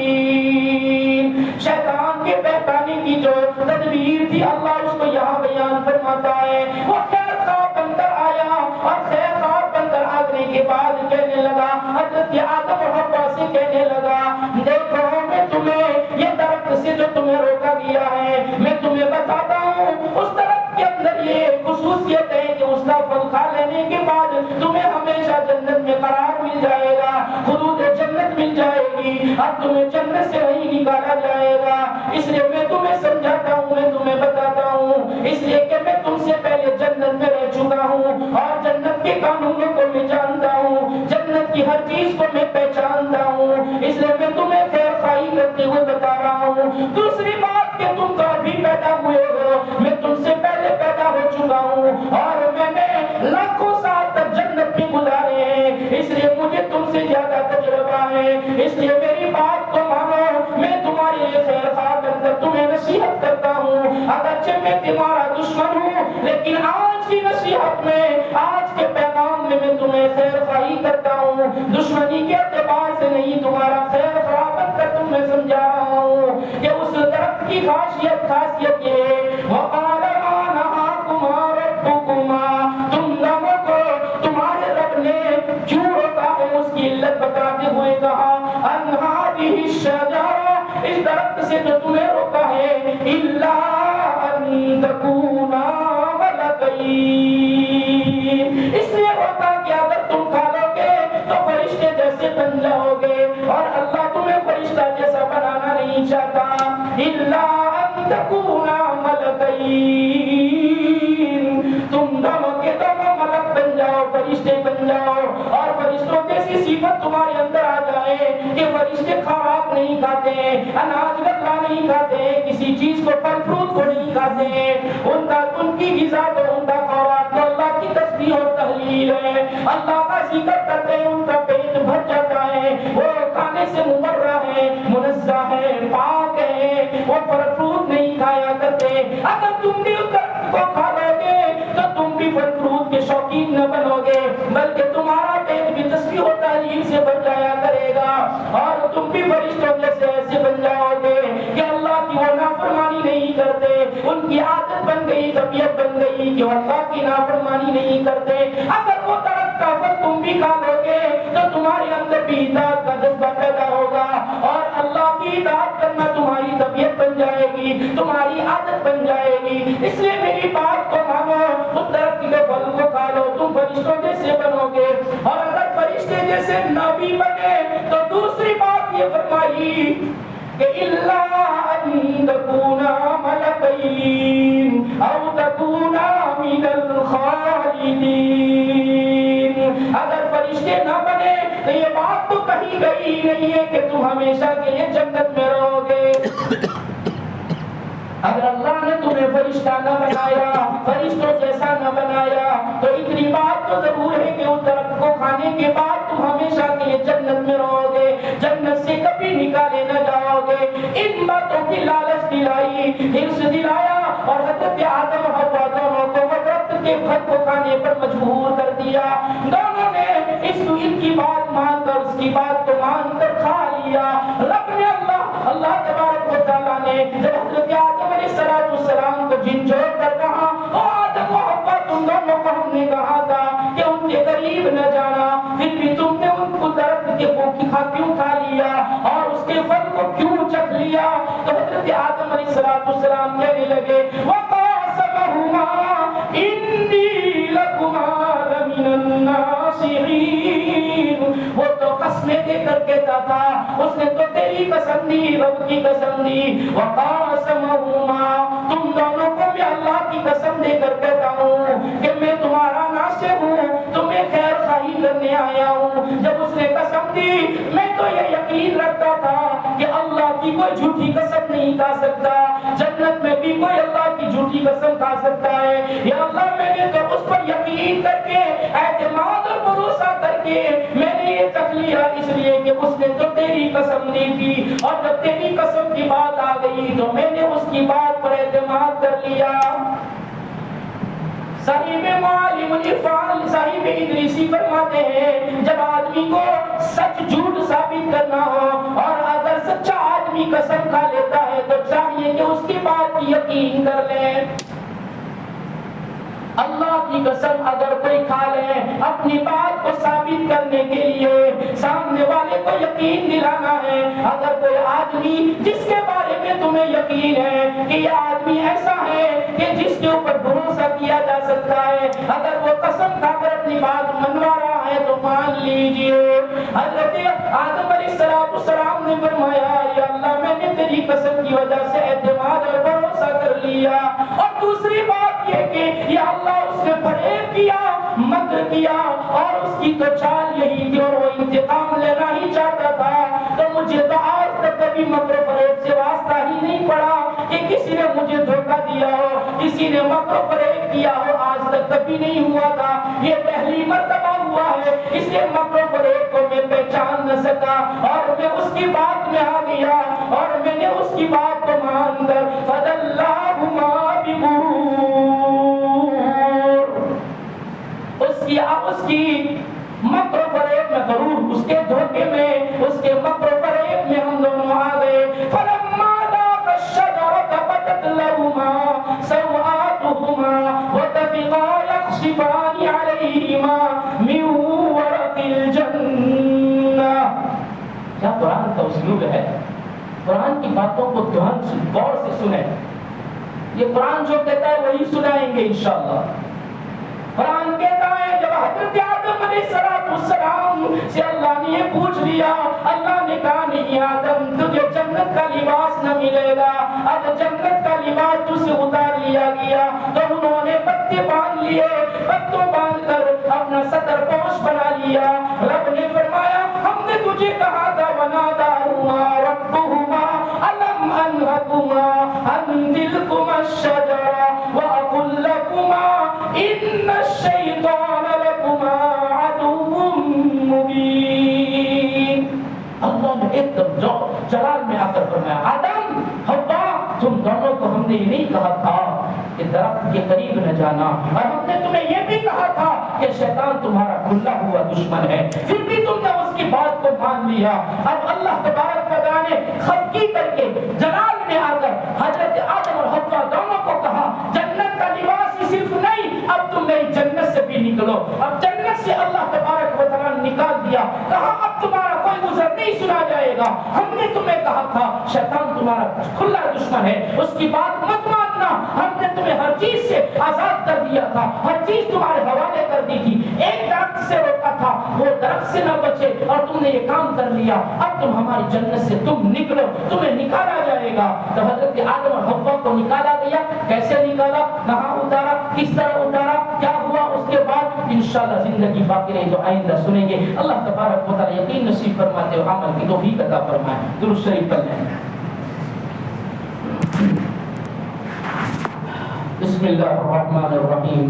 الخالدين. شیطان کے بہکانے کی جو تدبیر تھی اللہ اس کو یہاں بیان فرماتا ہے. وہ خیر خواہ بندر آیا اور خیر خواہ بندر آنے کے بعد کہنے لگا, حضرت آدم اور حوا سے کہنے لگا دیکھو میں تمہیں یہ درخت سے جو تمہیں روکا گیا ہے میں تمہیں بتاتا ہوں, اس درخت کے اندر یہ خصوصیت ہے کہ اس کا پھل کھا لینے کے بعد تمہیں ہمیشہ جنت میں قرار مل جائے گا, خلود جنت مل جائے گی, اب تمہیں جنت سے نہیں نکالا جائے گا. اس لیے میں تمہیں سمجھاتا ہوں, میں تمہیں بتاتا ہوں, اس لیے کہ میں تم سے پہلے جنت میں رہ چکا ہوں اور جنت کے قانونوں کو میں جانتا ہوں, جنت کی ہر چیز کو میں پہچانتا ہوں, اس لیے میں تمہیں خیر خواہی کرتے ہوئے بتا رہا ہوں. دوسری بات کہ تم تو ابھی پیدا ہوئے ہو, میں تم سے پہلے پیدا ہو چکا ہوں اور میں نے لاکھوں سال تک جنت میں گزارے ہیں, اس لیے مجھے تم سے زیادہ تجربہ ہے, اس لیے میری بات کو مانو. میں تمہارے لیے خیر خواہ بن کر تمہیں نصیحت کرتا ہوں, اگرچہ میں تمہارا دشمن ہوں لیکن آج کی نصیحت میں, آج کے پیغام میں میں تمہیں خیر خواہی کرتا ہوں, دشمنی کے اعتبار سے نہیں, تمہارا خیر خواہ بن کر تمہیں سمجھا رہا ہوں کہ اس درخت کی خاصیت یہ ہے وَقَالَ مَا نَهَاكُمَا رَبُّكُمَا, تم دونوں کو تمہارے رب نے کیوں روکا ہے اس کی علت بتاتے ہوئے کہا أَنْ هَٰذِهِ الشَّجَرَةِ, اس درخت سے جو تمہیں روکا ہے إِلَّا أَن أن تكونا ملكين. اس لیے ہوتا کہ اگر تم کھا لو گے تو فرشتے جیسے بن جاؤ گے، اور اللہ تمہیں فرشتہ جیسا بنانا نہیں چاہتا. إلا أن تكونا ملكين. تم دونوں کے دونوں ملک بن جاؤ، فرشتے بن جاؤ، اور فرشتوں جیسی صفت تمہارے اندر آ جائے کہ فرشتے خوراک نہیں کھاتے، اناج غلہ نہیں کھاتے، کسی چیز کو پھل فروٹ کو نہیں کھاتے. ان کی غذا تو ان کا خوراک تو اللہ کی تسبیح اور تحلیل ہے، اللہ کا ذکر کرتے ہیں ان کا پیٹ بھر جاتا ہے، وہ کھانے سے مبرہ ہے، منزہ ہے، پاک ہے، وہ پھل فروٹ نہیں کھایا کرتے. اگر تم بھی اس درخت کو کھا لو گے تو تم بھی پھل فروٹ کے شوقین نہ بنو گے، بلکہ تمہارا پیٹ بھی تسبیح و تحلیل سے بھر جایا کرے گا، اور تم بھی فرشتوں جیسے ایسے بن جاؤ گے کہ اللہ کی وہ نافرمانی نہیں کرتے. ان کی عادت بن گئی، طبیعت بن گئی کہ وہ اللہ کی نافرمانی نہیں کرتے. اگر وہ درخت کا پھل تم بھی کھا لو گے تو تمہارے اندر بھی اطاعت کا جذبہ پیدا ہوگا، اور اللہ کی اطاعت کرنا تمہاری طبیعت بن جائے گی، تمہاری عادت بن جائے گی. اس لیے میری بات کو مانو، اس درخت کے پھل کو کھا لو، تم فرشتوں جیسے بنو گے. اور اگر فرشتے جیسے نہ بھی بنے تو دوسری بات یہ فرمائی کہ إِلَّا أَن تَكُونَا مَلَكَيْنِ أَوْ تَكُونَا مِنَ الْخَالِدِينَ. اگر فرشتے نہ بنے تو یہ بات تو کہی گئی نہیں ہے کہ تم ہمیشہ کے لیے جنت میں رہو گے. اگر اللہ نے تمہیں فرشتہ نہ بنایا، فرشتوں جیسا نہ بنایا، تو اتنی بات تو ضرور ہے کہ اس درخت کو کھانے کے بعد تم ہمیشہ کے لیے جنت میں رہو گے، جنت سے کبھی نکالے نہ جاؤ گے. ان باتوں کی لالچ دلائی، حرص دلایا، اور حضرت آدم اور حوا دونوں کو وہ درخت کے پھل کو کھانے پر مجبور کر دیا. دونوں نے ان کی بات مان کر، اس کی بات کو مان کر کھا لیا. رب نے اللہ تبارک و تعالیٰ نے جب حضرت آدم علیہ السلام کو جن جوڑ کر کہا، او آدم و حوا تم دونوں کو ہم نے کہا تھا کہ ان کے قریب نہ جانا، پھر بھی تم نے ان کو درخت کے کیوں کھا لیا اور اس کے پھل کو کیوں چکھ لیا؟ تو حضرت آدم علیہ السلام کہنے لگے وَقَاسَمَهُمَا إِنِّي لَكُمَا لَمِنَ النَّاصِحِينَ. وہ تو قسمیں دے کر کہتا تھا، اس نے تو تیری قسم دی، رب کی قسم دی. وَقَاسَمَهُمَا، تم دونوں کو میں اللہ کی قسم دے کر کہتا ہوں کہ میں تمہارا ناصح ہوں، تمہیں خیر خواہی کرنے آیا ہوں. جب اس نے قسم دی، میں تو یہ یقین رکھتا تھا کہ اللہ کی کوئی جھوٹی قسم نہیں کھا سکتا، جنت میں بھی کوئی اللہ کی جھوٹی قسم کھا سکتا ہے. یا اللہ میں نے تو اس پر یقین کر کے، اعتماد اور بھروسہ کر کے میں نے یہ چکھ لیا، اس لیے کہ اس نے تو تیری قسم دی تھی، اور جب تیری قسم کی بات آ گئی تو میں نے اس کی بات پر اعتماد کر لیا. صاحب معالم العرفان صاحب ادریسی فرماتے ہیں جب آدمی کو سچ جھوٹ ثابت کرنا ہو، اور اگر سچا آدمی قسم کھا لیتا ہے تو چاہیے کہ اس کی بات کی یقین کر لیں. اللہ کی قسم اگر کوئی کھا لے اپنی بات کو ثابت کرنے کے لیے، سامنے والے کو یقین دلانا ہے. اگر کوئی آدمی جس کے بارے میں تمہیں یقین ہے کہ یہ آدمی ایسا ہے کہ جس کے اوپر بھروسہ کیا جا سکتا ہے، اگر وہ قسم کھا کر اپنی بات منوا رہا ہے تو مان لیجئے. حضرت آدم علیہ السلام نے فرمایا یا اللہ میں نے تیری قسم کی وجہ سے اعتماد اور بھروسہ کر لیا. اور دوسری بات یہ کہ یا اللہ اس نے فریب کیا، مکر کیا، اور اس کی تو چال یہی تھی اور وہ انتقام لینا ہی چاہتا تھا. تو مجھے تو آج تک کبھی مکر و فریب سے واسطہ ہی نہیں پڑا کہ کسی نے مجھے دھوکہ دیا ہو، کسی نے مکر و فریب کیا ہو، آج تک کبھی نہیں ہوا تھا، یہ پہلی مرتبہ ہوا ہے. اس لیے مکر و فریب کو میں پہچان نہ سکا، اور میں اس کی بات میں آ گیا، اور میں نے اس کی بات کو مان کر فَدَلَّاهُمَا بِغُرُورٍ، اس کی مکر و فریب میں غرور، اس کے دھوکے میں، اس کے مکر و فریب میں ہم دونوں آ گئے. فَلَمَّا ذَاقَا الشَّجَرَةَ بَدَتْ لَهُمَا سَوْآتُهُمَا وَطَفِقَا يَخْصِفَانِ عَلَيْهِمَا مِنْ وَرَقِ الْجَنَّةِ. کیا قرآن کا اسلوب ہے؟ قرآن کی باتوں کو دھیان سے غور سے سنیں. یہ قرآن جو کہتا ہے وہی سنائیں گے انشاءاللہ۔ قرآن کہتا ہے جب حضرت آدم علیہ السلام سے اللہ نے یہ پوچھ لیا، اللہ نے کہا نہیں آدم تجھے جنت کا لباس نہ ملے گا، اب جنت کا لباس تجھ سے اتار لیا گیا، تو انہوں نے پتے باندھ لیے، پتوں باندھ کر اپنا سطر پوش بنا لیا۔ رب نے فرمایا ہم نے تجھے کہا تھا وناداہما ربہما الم انہکما عن تلکما الشجرہ واقل لکما ان الشیطان لکما عدو مبین۔ اللہ نے ایک دم جلال میں آ کر فرمایا آدم حوا تم دونوں کو ہم نے یہ نہیں کہا تھا کہ درخت کے قریب نہ جانا، اور ہم نے تمہیں یہ بھی کہا تھا کہ شیطان تمہارا کھلا ہوا دشمن ہے، پھر بھی تم نے اس کی بات کو مان لیا۔ اب اللہ تبارک و تعالیٰ نے خلقی کر کے جلال میں آ کر حضرت آدم اور حوا دونوں کو کہا جنت کا لباس ہی صرف نہیں، اب تم نئی جنت سے بھی نکلو۔ اب جنت سے اللہ تبارک و تعالیٰ نے نکال دیا، کہا اب تمہارا کوئی گزر نہیں سنا جائے گا، ہم نے تمہیں کہا تھا شیطان تمہارا کھلا دشمن ہے، اس کی بات مت ماننا، ہم نے تمہیں ہر چیز سے آزاد کر دیا تھا، ہر چیز تمہارے حوالے کر دی تھی، ایک درخت سے روکا تھا وہ درخت سے نہ بچے اور تم نے یہ کام کر لیا، اب تم ہماری جنت سے تم نکلو، تمہیں نکالا جائے گا۔ تو حضرت آدم اور حوا کو نکالا گیا، کیسے نکالا، کہاں اتارا، کس طرح اتارا، کیا ہوا اس کے بعد انشاءاللہ زندگی باقی رہی تو آئندہ سنیں گے۔ اللہ تبارک و تعالیٰ یقین نصیب فرماتے ہو، عمل کی توفیق عطا فرمائے۔ درود شریف پڑھ لیں۔ بسم اللہ الرحمن الرحیم،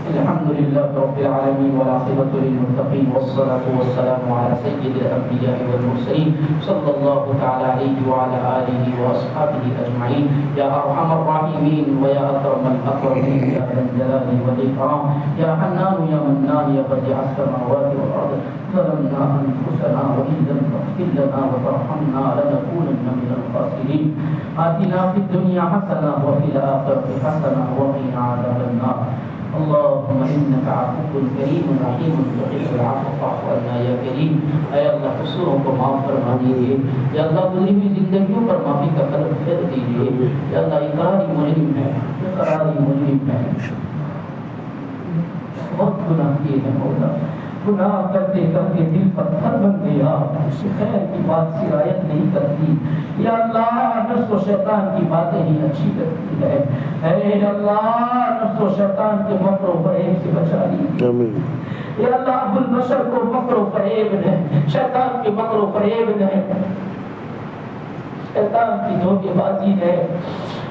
الحمد للہ رب العالمین والعاقبۃ للمتقین والصلاۃ والسلام علی سید الانبیاء والمرسلین صلی اللہ تعالی علیہ وعلی آلہ واصحابہ اجمعین۔ یا ارحم الراحمین ویا اکرم الاکرمین یا ذا الجلال والاکرام، یا حنان یا منان یا بدیع السماوات والارض، ظلمنا انفسنا وان لم تغفر لنا وترحمنا لنكونن من الخاسرین۔ آتنا فی الدنیا حسنہ وفی الآخرۃ حسنہ وقنا عذاب النار۔ اللهم انك عفو کریم رحیم تحب العفو فاعف عنا یا کریم۔ اے اللہ قصوروں کو معاف فرما دیجیے، یا اللہ گزری ہوئی زندگیوں پر معافی کا قدم پھیر دیجیے، یا اللہ اقراری مجرم ہے، اقراری مجرم ہے، بہت گناہ کیے ہیں مولا، گناہ کرتے کرتے دل پتھر بن گیا، خیر کی بات سرایت نہیں کرتی، یا اللہ نفس و شیطان کی باتیں ہی اچھی کرتی ہے، اے اللہ نفس و شیطان کے مکر و فریب سے بچا لیجیے، یا اللہ ابو البشر کو مکر و فریب نے، شیطان کے مکر و فریب نے، شیطان کی دھوکے بازی نے،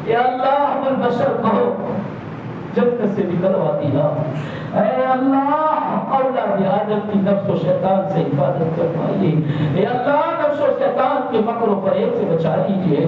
یا اللہ ابو البشر کو جنت سے نکلوا دیا، اے اللہ اولاد آدم کی نفس و شیطان سے حفاظت فرمائیے، اے اللہ نفس و شیطان کے مکر و فریب سے بچا لیجیے،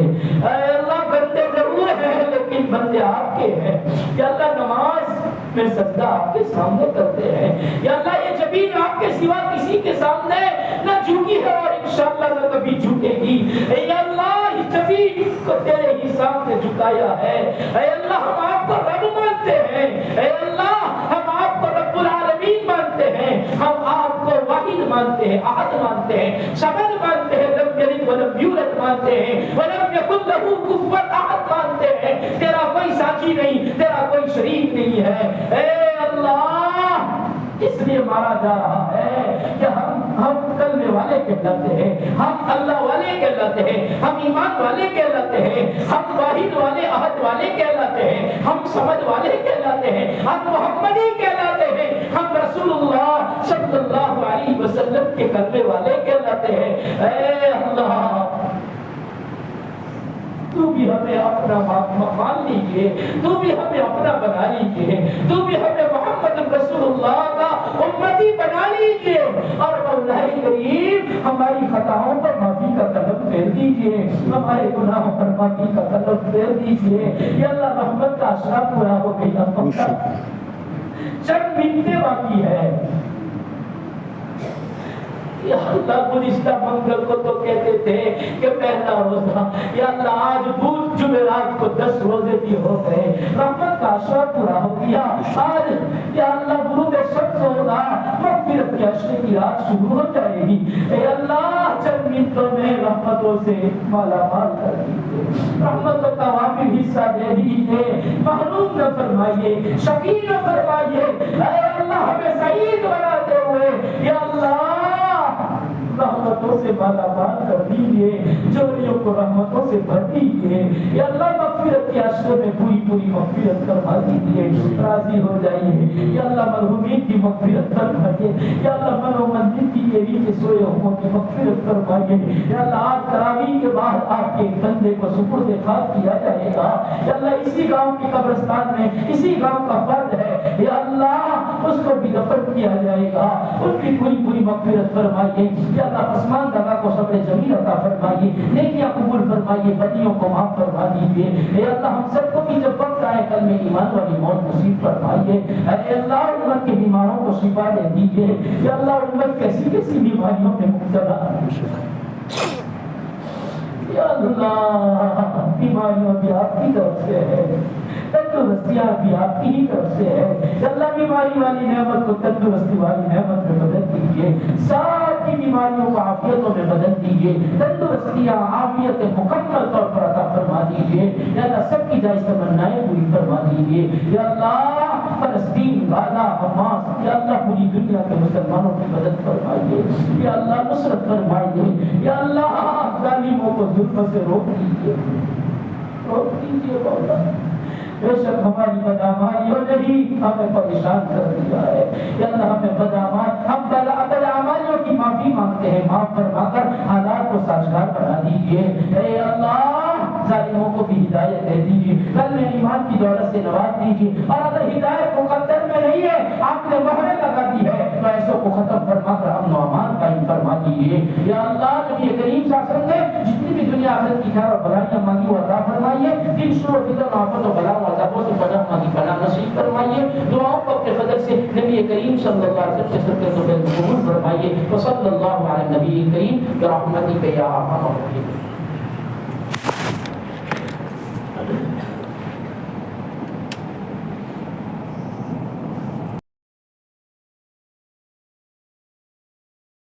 اے اللہ بندے ضرور ہیں لیکن بندے آپ کے ہیں، یا اللہ نماز میں سجدہ آپ کے سامنے کرتے ہیں، یا اللہ یہ جبین آپ کے سوا کسی کے سامنے نہ جھکی ہے اور انشاءاللہ نہ کبھی جھکے گی، اے اللہ اس جبین کو تیرے ہی سامنے جھکایا ہے، اے اللہ ہم آپ کو رب مانتے ہیں، اے اللہ ہم آپ کو رب العالمین مانتے ہیں، ہم آپ کو واحد مانتے ہیں، احد مانتے ہیں، صمد مانتے ہیں، لم یلد ولم یولد مانتے ہیں، ولم یکن لہ کفوا احد مانتے ہیں، تیرا کوئی ساتھی نہیں، تیرا کوئی شریک نہیں ہے، اے اللہ اس لیے مارا جا رہا ہے کہ ہم کلمے والے کہلاتے ہیں، ہم اللہ والے کہلاتے ہیں، ہم ایمان والے کہلاتے ہیں، ہم واحد والے احد والے کہلاتے ہیں، ہم سمجھ والے کہلاتے ہیں، ہم محمدی کہلاتے ہیں، ہم رسول اللہ صلی اللہ علیہ وسلم کے کلمے والے کہلاتے ہیں۔ اے اللہ تو بھی ہمیں اپنا مان لیجیے، تو بھی ہمیں اپنا بنا لیجیے، تو بھی ہمیں محمد رسول اللہ کا امتی بنا لیجیے، اور مولا کریم ہماری خطاؤں پر معافی کا قدم پھیر دیجیے، ہمارے گناہوں پر معافی کا قدم پھیر دیجیے، یا اللہ رحمت کا اشرا پورا ہو گیا، چند منٹیں باقی ہے، یا اللہ گزشتہ منگل کو تو کہتے تھے کہ پہلا روزہ، یا اللہ آج بدھ جمعرات کو 10 روزے بھی ہو گئے، رحمت کا عشرہ پورا ہو گیا، آج یا اللہ غروب شمس ہوگا، مغفرت کے عشرے کی رات شروع ہو جائے گی، اے اللہ چند منٹوں میں رحمتوں سے مالا مال کر دیجیے، رحمتوں کا وافر حصہ دے دیجیے، محروم نہ فرمائیے، شقی نہ فرمائیے، اے اللہ ہمیں سعید بناتے ہوئے یا اللہ رحمتوں سے مالا مال کر دیجیے، چوریوں کو رحمتوں سے بھر دیجیے، یا اللہ مغفرت کے عشرے میں پوری پوری مغفرت فرما دیجیے، راضی ہو جائیے، یا اللہ مرحومین کی مغفرت فرمائیے، یا اللہ من و منزل کی دیوی کے سوئے ہوں کی مغفرت فرمائیے، یا اللہ آج تراویح کے بعد آپ کے بندے کو سپرد خاک کیا جائے گا، یا اللہ اسی گاؤں کی قبرستان میں اسی گاؤں کا فرد ہے، یا اللہ اس کو بھی دفن کیا جائے گا، ان کی پوری پوری مغفرت فرمائیے، یا اللہ پسماندگا کو صبر جمیل عطا فرمائیے، نیکیاں قبول فرمائیے، بدیوں کو معاف فرما دیجیے، اے اللہ ہم سب کو بھی جب وقت آئے کل میں ایمان والی موت نصیب فرمائیے، اے اللہ امت کے بیماروں کو شفا دے دیجیے، یا اللہ امت کیسی کیسی بیماریوں میں مبتلا ہے، یا اللہ بیماریوں بھی آپ کی طرف سے ہے، تندرستیاں بھی آپ کی ہی طرف سے ہے، یا اللہ بیماری والی نعمت کو تندرستی والی نعمت میں بدل دیجیے، ساری بیماریوں کو عافیتوں میں بدل دیجیے، تندرستیاں عافیت مکمل طور پر عطا فرما دیجیے، یا اللہ سب کی جائز تمنائیں پوری فرما دیجیے، یا اللہ فلسطین غزہ حماس یا اللہ پوری دنیا کے مسلمانوں کی مدد فرمائیے، یا اللہ نصرت فرمائیے، یا اللہ ظالموں کو ظلم سے روک دیجیے، روک دیجیے مولا، بے شک ہماری بدعمالیوں نے ہی ہمیں پریشان کر دیا ہے، یا اللہ ہمیں ہم بدعمالیوں کی معافی مانگتے ہیں، معاف فرما کر حالات کو سازگار بنا دیجیے، اے اللہ ظالموں کو بھی ہدایت دے دیجیے، کل میں ایمان کی دولت سے نواز دیجیے، اور اگر ہدایت مقدر میں نہیں ہے آپ نے مہریں لگا دی ہے تو ایسوں کو ختم فرما کر امن و امان قائم فرما دیجیے، یا اللہ نبی کریم صلی اللہ علیہ وسلم نے جتنی بھی دنیا آخرت کی خیر اور بھلائیاں مانگی وہ عطا فرمائیے، دن شروع و فکر آفت و بلا و عذابوں سے پناہ مانگی پناہ نصیب فرمائیے، دعاؤں کو اپنے فضل سے نبی کریم صلی اللہ علیہ وسلم کے صدقے قبول فرمائیے، وصلی اللہ علی نبی کریم برحمتک یا ارحم الراحمین۔